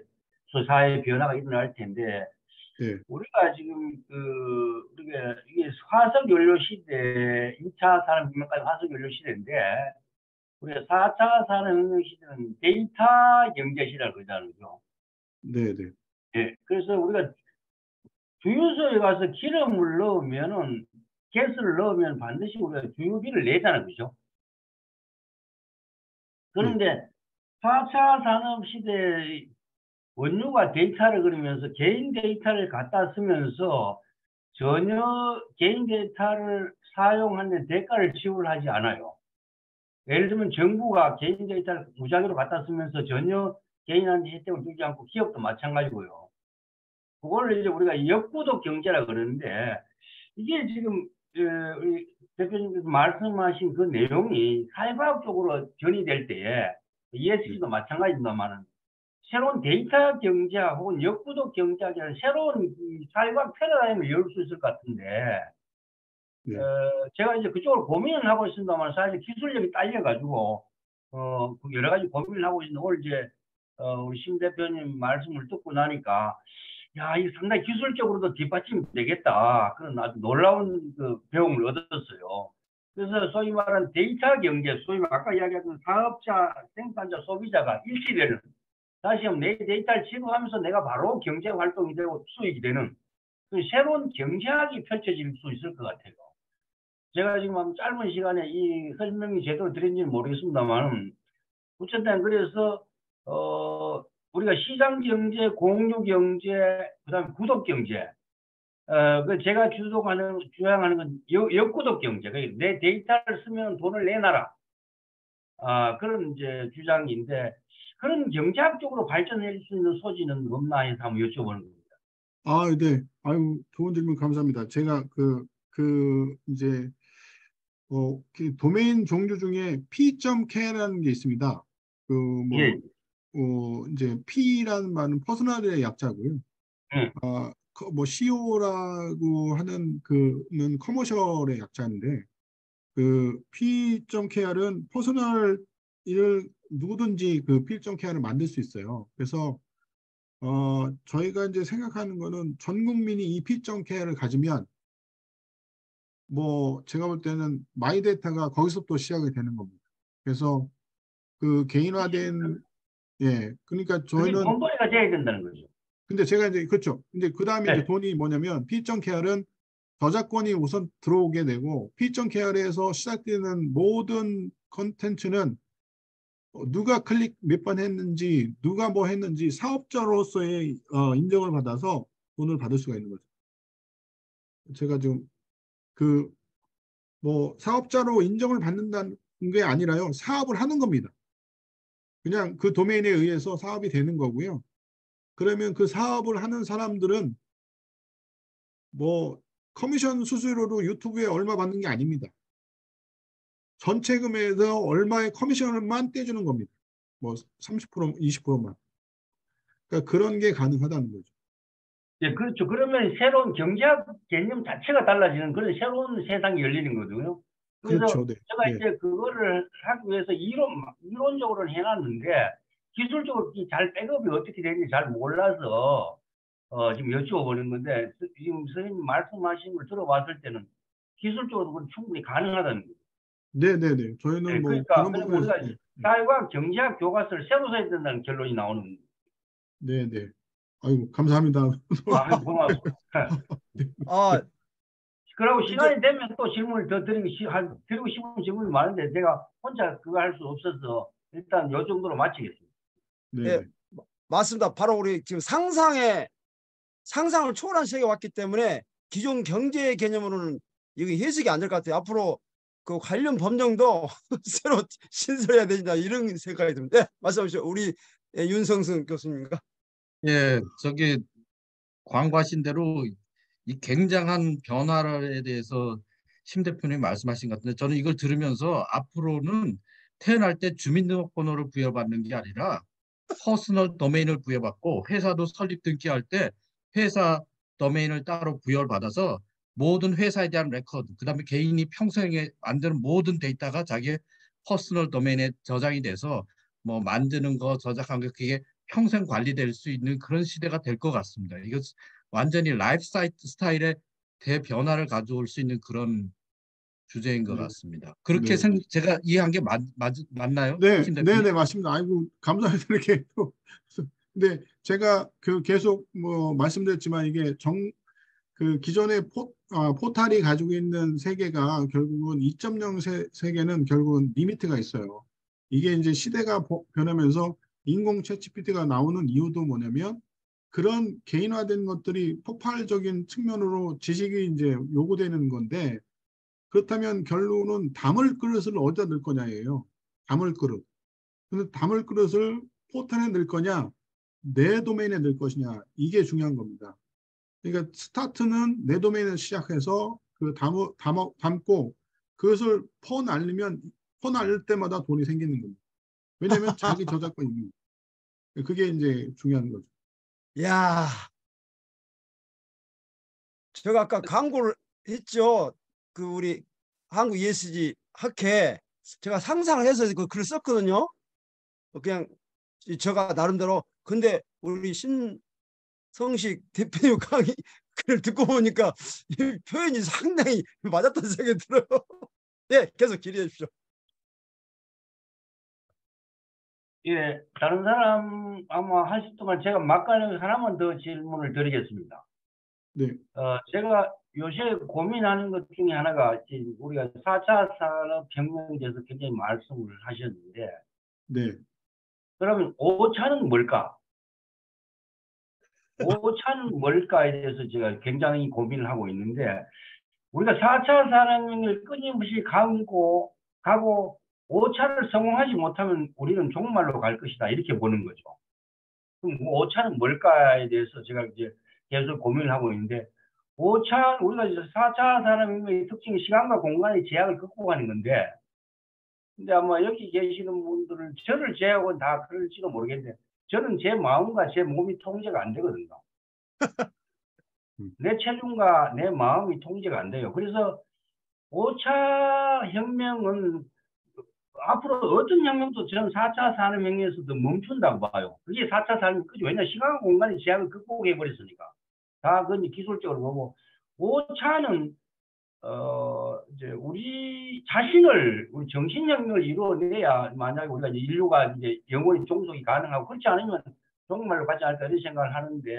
사회의 변화가 일어날 텐데 네. 우리가 지금 우리가 이게 화석 연료 시대, 2차 산업혁명까지 화석 연료 시대인데 우리가 4차 산업혁명 시대는 데이터 경제 시대라고 그러잖아요. 네, 네. 예, 그래서 우리가 주유소에 가서 기름을 넣으면은 가스를 넣으면 반드시 우리가 주유비를 내잖아요, 그죠? 그런데 4차 산업 시대 원유가 데이터를 그리면서 개인 데이터를 갖다 쓰면서 전혀 개인 데이터를 사용하는 대가를 지불하지 않아요. 예를 들면 정부가 개인 데이터를 무작위로 갖다 쓰면서 전혀 개인한테 혜택을 주지 않고 기업도 마찬가지고요. 그걸 이제 우리가 역부도 경제라 그러는데 이게 지금 우리 대표님께서 말씀하신 그 내용이 사회과학적으로 전이될 때에 ESG도 마찬가지입니다만은 새로운 데이터 경제학 혹은 역부도 경제학이라는 새로운 사회과학 패러다임을 열 수 있을 것 같은데 네. 제가 이제 그쪽으로 고민을 하고 있습니다만 사실 기술력이 딸려가지고 여러 가지 고민을 하고 있는데 오늘 이제 우리 심 대표님 말씀을 듣고 나니까 야, 이 상당히 기술적으로도 뒷받침이 되겠다. 그런 아주 놀라운 그 배움을 얻었어요. 그래서 소위 말하는 데이터 경제, 소위 아까 이야기했던 사업자, 생산자, 소비자가 일치되는, 다시 한번 내 데이터를 취급하면서 내가 바로 경제 활동이 되고 수익이 되는 새로운 경제학이 펼쳐질 수 있을 것 같아요. 제가 지금 짧은 시간에 이 설명이 제대로 드린지는 모르겠습니다만, 어쨌든 그래서 우리가 시장 경제, 공유 경제, 그다음에 구독 경제. 그 제가 주장하는 건 역구독 경제. 내 데이터를 쓰면 돈을 내놔라. 그런 이제 주장인데 그런 경제학적으로 발전할 수 있는 소지는 없나 해서 한번 여쭤보는 겁니다. 네. 아유, 좋은 질문 감사합니다. 제가 이제 그 도메인 종류 중에 P.K라는 게 있습니다. 그 뭐 예. 이제 P라는 말은 퍼스널의 약자고요. 예. 뭐 CO라고 하는 그는 커머셜의 약자인데 그 P.KR은 퍼스널을 누구든지 그 P.KR을 만들 수 있어요. 그래서 저희가 이제 생각하는 거는 전 국민이 이 P.KR을 가지면 뭐 제가 볼 때는 마이 데이터가 거기서부터 시작이 되는 겁니다. 그래서 그 개인화된 그러니까 그게 저희는 돈벌이가 돼야 된다는 거죠. 근데 제가 이제 그렇죠. 이제 그 다음에 이제 네. 돈이 뭐냐면 P.KR은 저작권이 우선 들어오게 되고 P.KR에서 시작되는 모든 컨텐츠는 누가 클릭 몇 번 했는지 누가 뭐 했는지 사업자로서의 인정을 받아서 돈을 받을 수가 있는 거죠. 제가 지금 그 뭐 사업자로 인정을 받는다는 게 아니라요. 사업을 하는 겁니다. 그냥 그 도메인에 의해서 사업이 되는 거고요. 그러면 그 사업을 하는 사람들은 뭐 커미션 수수료로 유튜브에 얼마 받는 게 아닙니다. 전체금에서 얼마의 커미션을만 떼주는 겁니다. 뭐 30%, 20%만. 그러니까 그런 게 가능하다는 거죠. 예, 그렇죠. 그러면 새로운 경제학 개념 자체가 달라지는 그런 새로운 세상이 열리는 거거든요. 그래서 그렇죠. 네. 제가 네. 이제 그거를 하기 위해서 이론적으로는 해놨는데 기술적으로 잘 백업이 어떻게 되는지 잘 몰라서 지금 여쭤보는 건데 지금 선생님 말씀하신 걸 들어봤을 때는 기술적으로 그건 충분히 가능하다는 거예요. 네네네. 저희는 네, 뭐 그러니까 그런 그리고 부분에서 우리가 사회과학 경제학 교과서를 새로 써야 된다는 결론이 나오는 거예요. 네네. 아이고 감사합니다. 아, 고맙습니다. 아, 그러고 이제 시간이 되면 또 질문을 더 드리고 싶은 질문이 많은데 제가 혼자 그거 할 수 없어서 일단 요 정도로 마치겠습니다. 예, 네네. 맞습니다. 바로 우리 지금 상상을 초월한 세계에 왔기 때문에 기존 경제 개념으로는 이게 해석이 안 될 것 같아요. 앞으로 그 관련 법령도 새로 신설해야 된다 이런 생각이 듭니다. 네, 말씀하시죠. 우리 윤성승 교수님인가? 예, 저기 광고하신 대로 이 굉장한 변화에 대해서 심 대표님이 말씀하신 것 같은데 저는 이걸 들으면서 앞으로는 태어날 때 주민등록번호를 부여받는 게 아니라 퍼스널 도메인을 부여받고 회사도 설립 등기할 때 회사 도메인을 따로 부여를 받아서 모든 회사에 대한 레코드, 그다음에 개인이 평생에 만드는 모든 데이터가 자기의 퍼스널 도메인에 저장이 돼서 뭐 만드는 거, 저작한 거 그게 평생 관리될 수 있는 그런 시대가 될 것 같습니다. 이거 완전히 라이프 스타일의 대변화를 가져올 수 있는 그런 주제인 것 네. 같습니다. 그렇게 네. 제가 이해한 게 맞나요? 네, 심 대표님? 네네, 맞습니다. 아이고, 감사해서 이렇게 또. 근데 제가 그 계속 뭐 말씀드렸지만 이게 그 기존의 포탈이 가지고 있는 세계가 결국은 2.0 세계는 결국은 리미트가 있어요. 이게 이제 시대가 변하면서 인공 챗GPT가 나오는 이유도 뭐냐면 그런 개인화된 것들이 폭발적인 측면으로 지식이 이제 요구되는 건데 그렇다면 결론은 담을 그릇을 어디다 넣을 거냐예요. 담을 그릇. 근데 담을 그릇을 포탄에 넣을 거냐, 내 도메인에 넣을 것이냐, 이게 중요한 겁니다. 그러니까 스타트는 내 도메인을 시작해서 그 담고 그것을 퍼날릴 때마다 돈이 생기는 겁니다. 왜냐하면 자기 저작권이 있는 거예요. 그게 이제 중요한 거죠. 야, 제가 아까 광고를 했죠. 그 우리 한국 ESG 학회 제가 상상을 해서 그 글을 썼거든요. 그냥 제가 나름대로. 근데 우리 신성식 대표님 강의 글을 듣고 보니까 이 표현이 상당히 맞았다는 생각이 들어요. 네, 계속 기대해 주십시오. 예, 다른 사람 아마 하실 동안 제가 막간에 하나만 더 질문을 드리겠습니다. 네, 제가 요새 고민하는 것 중에 하나가 지금 우리가 4차 산업혁명에 대해서 굉장히 말씀을 하셨는데 네, 그러면 5차는 뭘까? 5차는 뭘까에 대해서 제가 굉장히 고민을 하고 있는데 우리가 4차 산업혁명을 끊임없이 가고 5차를 성공하지 못하면 우리는 종말로 갈 것이다 이렇게 보는 거죠. 그럼 5차는 뭘까에 대해서 제가 이제 계속 고민을 하고 있는데 5차 우리가 이제 4차 산업혁명의 특징이 시간과 공간의 제약을 극복하는 건데 근데 아마 여기 계시는 분들은 저를 제외하고는 다 그럴지도 모르겠는데 저는 제 마음과 제 몸이 통제가 안 되거든요. 내 체중과 내 마음이 통제가 안 돼요. 그래서 5차 혁명은 앞으로 어떤 혁명도 저는 4차 산업혁명에서도 멈춘다고 봐요. 그게 4차 산업혁명이죠. 왜냐하면 시간 공간의 제약을 극복해버렸으니까. 다 그건 기술적으로 보고 5차는 이제 우리 자신을 우리 정신혁명을 이루어내야 만약에 우리가 이제 인류가 이제 영원히 종속이 가능하고 그렇지 않으면 정말로 가지 않을까 이런 생각을 하는데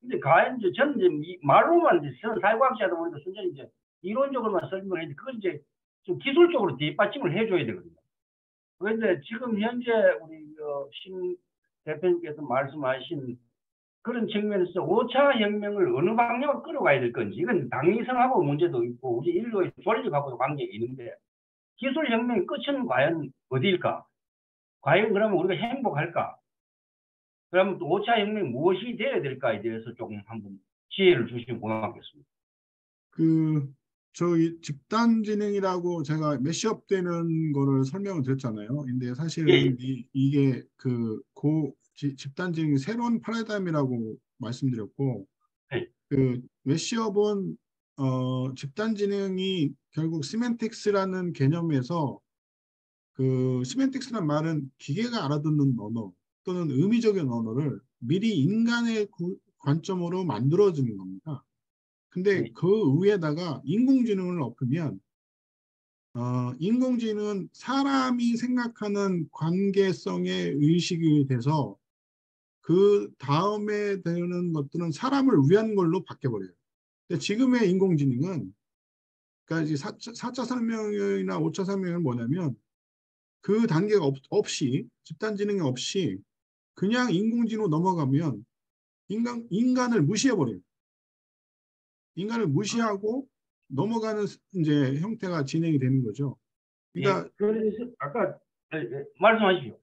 근데 과연 이제 저는 이제 말로만 이제 저는 사회과학자다 보니까 순전히 이제 이론적으로만 설명을 했는데 그건 이제 좀 기술적으로 뒷받침을 해줘야 되거든요. 그런데 지금 현재 우리 신 대표님께서 말씀하신 그런 측면에서 5차 혁명을 어느 방향으로 끌어가야 될 건지 이건 당위성하고 문제도 있고 우리 인류의 존립하고도 관계가 있는데 기술혁명의 끝은 과연 어디일까? 과연 그러면 우리가 행복할까? 그러면 또 5차 혁명이 무엇이 되어야 될까에 대해서 조금 한번 지혜를 주시면 고맙겠습니다. 저희 집단지능이라고 제가 메시업 되는 거를 설명을 드렸잖아요. 근데 사실은 이게 집단지능 새로운 패러다임이라고 말씀드렸고, 네. 메시업은 집단지능이 결국 시멘틱스라는 개념에서 시멘틱스란 말은 기계가 알아듣는 언어 또는 의미적인 언어를 미리 인간의 관점으로 만들어주는 겁니다. 근데 그 위에다가 인공지능을 엎으면 인공지능은 사람이 생각하는 관계성의 의식이 돼서 그 다음에 되는 것들은 사람을 위한 걸로 바뀌어버려요. 근데 지금의 인공지능은 그러니까 이제 4차 산업혁명이나 5차 산업혁명은 뭐냐면 그 단계가 없이 집단지능이 없이 그냥 인공지능으로 넘어가면 인간을 무시해버려요. 인간을 무시하고 넘어가는 이제 형태가 진행이 되는 거죠. 그러니까 그래서 아까 말씀하십시오.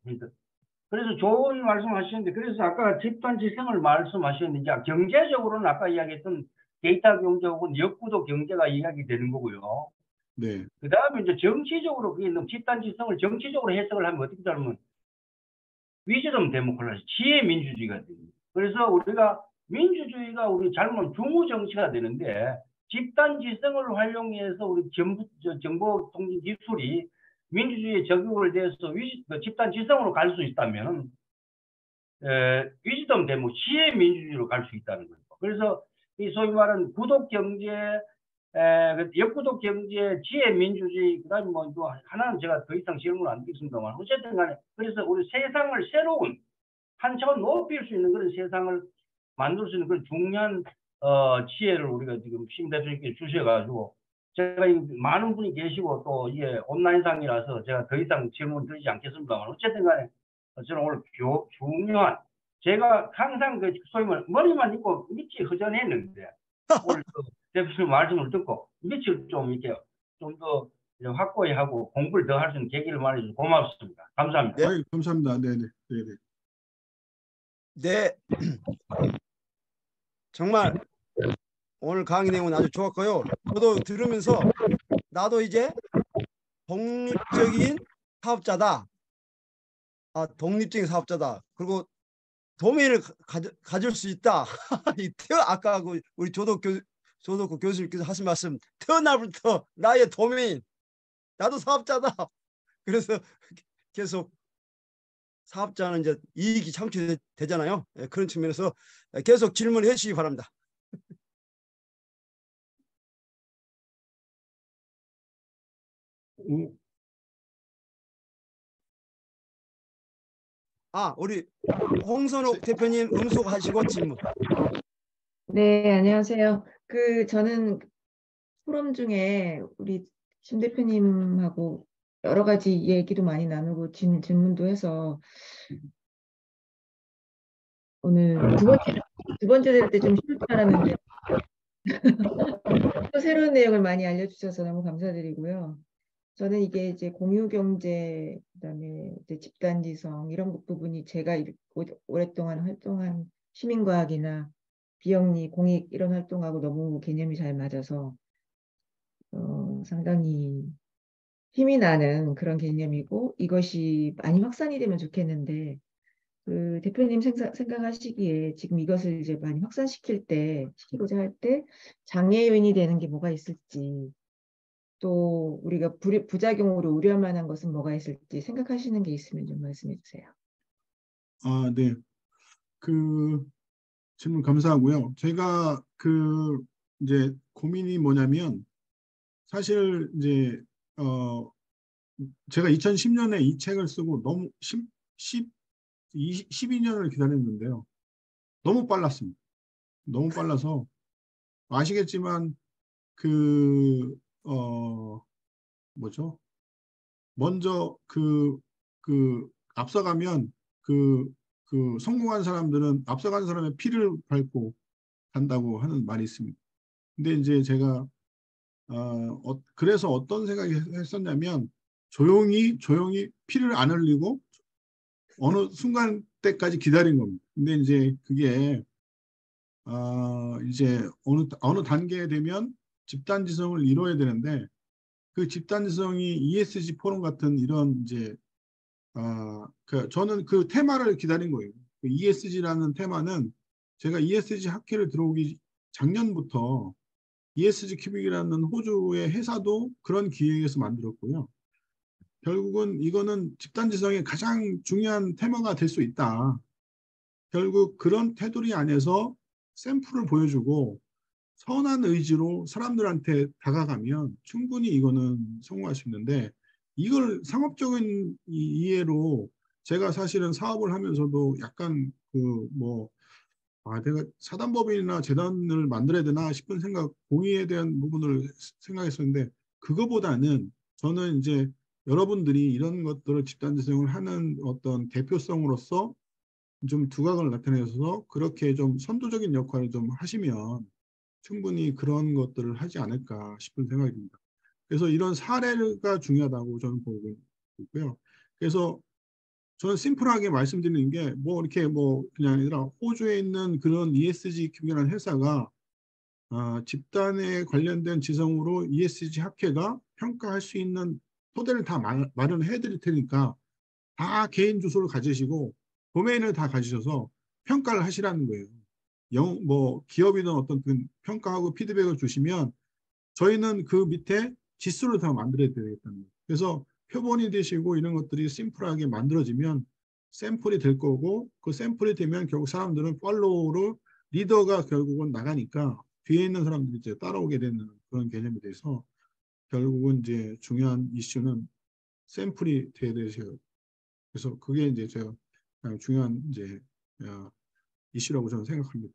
그래서 좋은 말씀하시는데 그래서 아까 집단지성을 말씀하셨는데 이제 경제적으로는 아까 이야기했던 데이터 경제하고 역구도 경제가 이야기되는 거고요. 네. 그 다음에 이제 정치적으로 그게 집단지성을 정치적으로 해석을 하면 어떻게 되냐면 위즈덤 데모크라시, 지혜 민주주의가 됩니다. 그래서 우리가 민주주의가 우리 잘못 중우 정치가 되는데 집단지성을 활용해서 우리 정보 통신 기술이 민주주의에 적용을 돼서 집단지성으로 갈 수 있다면 위즈덤 데모, 지혜 민주주의로 갈 수 있다는 거예요. 그래서 이 소위 말하는 구독 경제, 역구독 경제, 지혜 민주주의, 그다음에 뭐 하나는 제가 더 이상 질문을 안 드리겠습니다만 어쨌든 간에 그래서 우리 세상을 새로운 한 차원 높일 수 있는 그런 세상을 만들 수 있는 그런 중요한 지혜를 우리가 지금 심 대표님께 주셔가지고 제가 많은 분이 계시고 또 이게 온라인상이라서 제가 더 이상 질문 드리지 않겠습니다만 어쨌든 간에 저는 오늘 중요한 제가 항상 소위 말 머리만 있고 밑이 허전했는데 오늘 대표님 말씀을 듣고 밑을 좀 이렇게 좀 더 확고히 하고 공부를 더 할 수 있는 계기를 마련해 주셔서 고맙습니다. 감사합니다. 네. 감사합니다. 네네. 네네. 네. 정말 오늘 강의 내용은 아주 좋았고요. 저도 들으면서 나도 이제 독립적인 사업자다. 독립적인 사업자다. 그리고 도메인을 가질 수 있다. 아까 우리 조덕구 교수님께서 하신 말씀, 태어날부터 나의 도메인, 나도 사업자다. 그래서 계속 사업자는 이제 이익이 창출되잖아요. 그런 측면에서 계속 질문해 주시기 바랍니다. 우리 홍선욱 대표님 음소거하시고 질문. 네, 안녕하세요. 저는 포럼 중에 우리 심 대표님하고 여러 가지 얘기도 많이 나누고 질문도 해서 오늘 두 번째 될 때 좀 쉬울 줄 알았는데 또 새로운 내용을 많이 알려주셔서 너무 감사드리고요. 저는 이게 이제 공유경제, 그다음에 이제 집단지성 이런 부분이 제가 오랫동안 활동한 시민과학이나 비영리, 공익 이런 활동하고 너무 개념이 잘 맞아서 상당히 힘이 나는 그런 개념이고 이것이 많이 확산이 되면 좋겠는데 그 대표님 생각하시기에 지금 이것을 이제 많이 시키고자 할 때 장애 요인이 되는 게 뭐가 있을지 또 우리가 부작용으로 우려할 만한 것은 뭐가 있을지 생각하시는 게 있으면 좀 말씀해 주세요. 아, 네. 그 질문 감사하고요. 제가 이제 고민이 뭐냐면 사실 이제 제가 2010년에 이 책을 쓰고 너무 12년을 기다렸는데요. 너무 빨랐습니다. 너무 빨라서 아시겠지만 뭐죠? 먼저 앞서가면 성공한 사람들은 앞서간 사람의 피를 밟고 간다고 하는 말이 있습니다. 근데 이제 제가 그래서 어떤 생각이 했었냐면 조용히 피를 안 흘리고 어느 순간 때까지 기다린 겁니다. 근데 이제 그게 이제 어느 단계에 되면 집단지성을 이뤄야 되는데 그 집단지성이 ESG 포럼 같은 이런 이제 저는 그 테마를 기다린 거예요. 그 ESG라는 테마는 제가 ESG 학회를 들어오기 작년부터 ESG 큐빅이라는 호주의 회사도 그런 기획에서 만들었고요. 결국은 이거는 집단지성의 가장 중요한 테마가 될 수 있다. 결국 그런 테두리 안에서 샘플을 보여주고 선한 의지로 사람들한테 다가가면 충분히 이거는 성공할 수 있는데 이걸 상업적인 이해로 제가 사실은 사업을 하면서도 약간 내가 사단법인이나 재단을 만들어야 되나 싶은 생각, 공의에 대한 부분을 생각했었는데 그거보다는 저는 이제 여러분들이 이런 것들을 집단지성을 하는 어떤 대표성으로서 좀 두각을 나타내서 그렇게 좀 선도적인 역할을 좀 하시면 충분히 그런 것들을 하지 않을까 싶은 생각이 듭니다. 그래서 이런 사례가 중요하다고 저는 보고 있고요. 그래서 저는 심플하게 말씀드리는 게 이렇게 그냥 아니라 호주에 있는 그런 ESG 큐빅이라는 회사가 집단에 관련된 지성으로 ESG 학회가 평가할 수 있는 토대를 다 마련해 드릴 테니까 다 개인 주소를 가지시고 도메인을 다 가지셔서 평가를 하시라는 거예요. 기업이든 어떤 평가하고 피드백을 주시면 저희는 그 밑에 지수를 다 만들어야 되겠다는 거예요. 그래서 표본이 되시고 이런 것들이 심플하게 만들어지면 샘플이 될 거고 그 샘플이 되면 결국 사람들은 팔로우로 리더가 결국은 나가니까 뒤에 있는 사람들이 이제 따라오게 되는 그런 개념이 돼서 결국은 이제 중요한 이슈는 샘플이 돼야 되죠. 그래서 그게 이제 제가 중요한 이제 이슈라고 저는 생각합니다.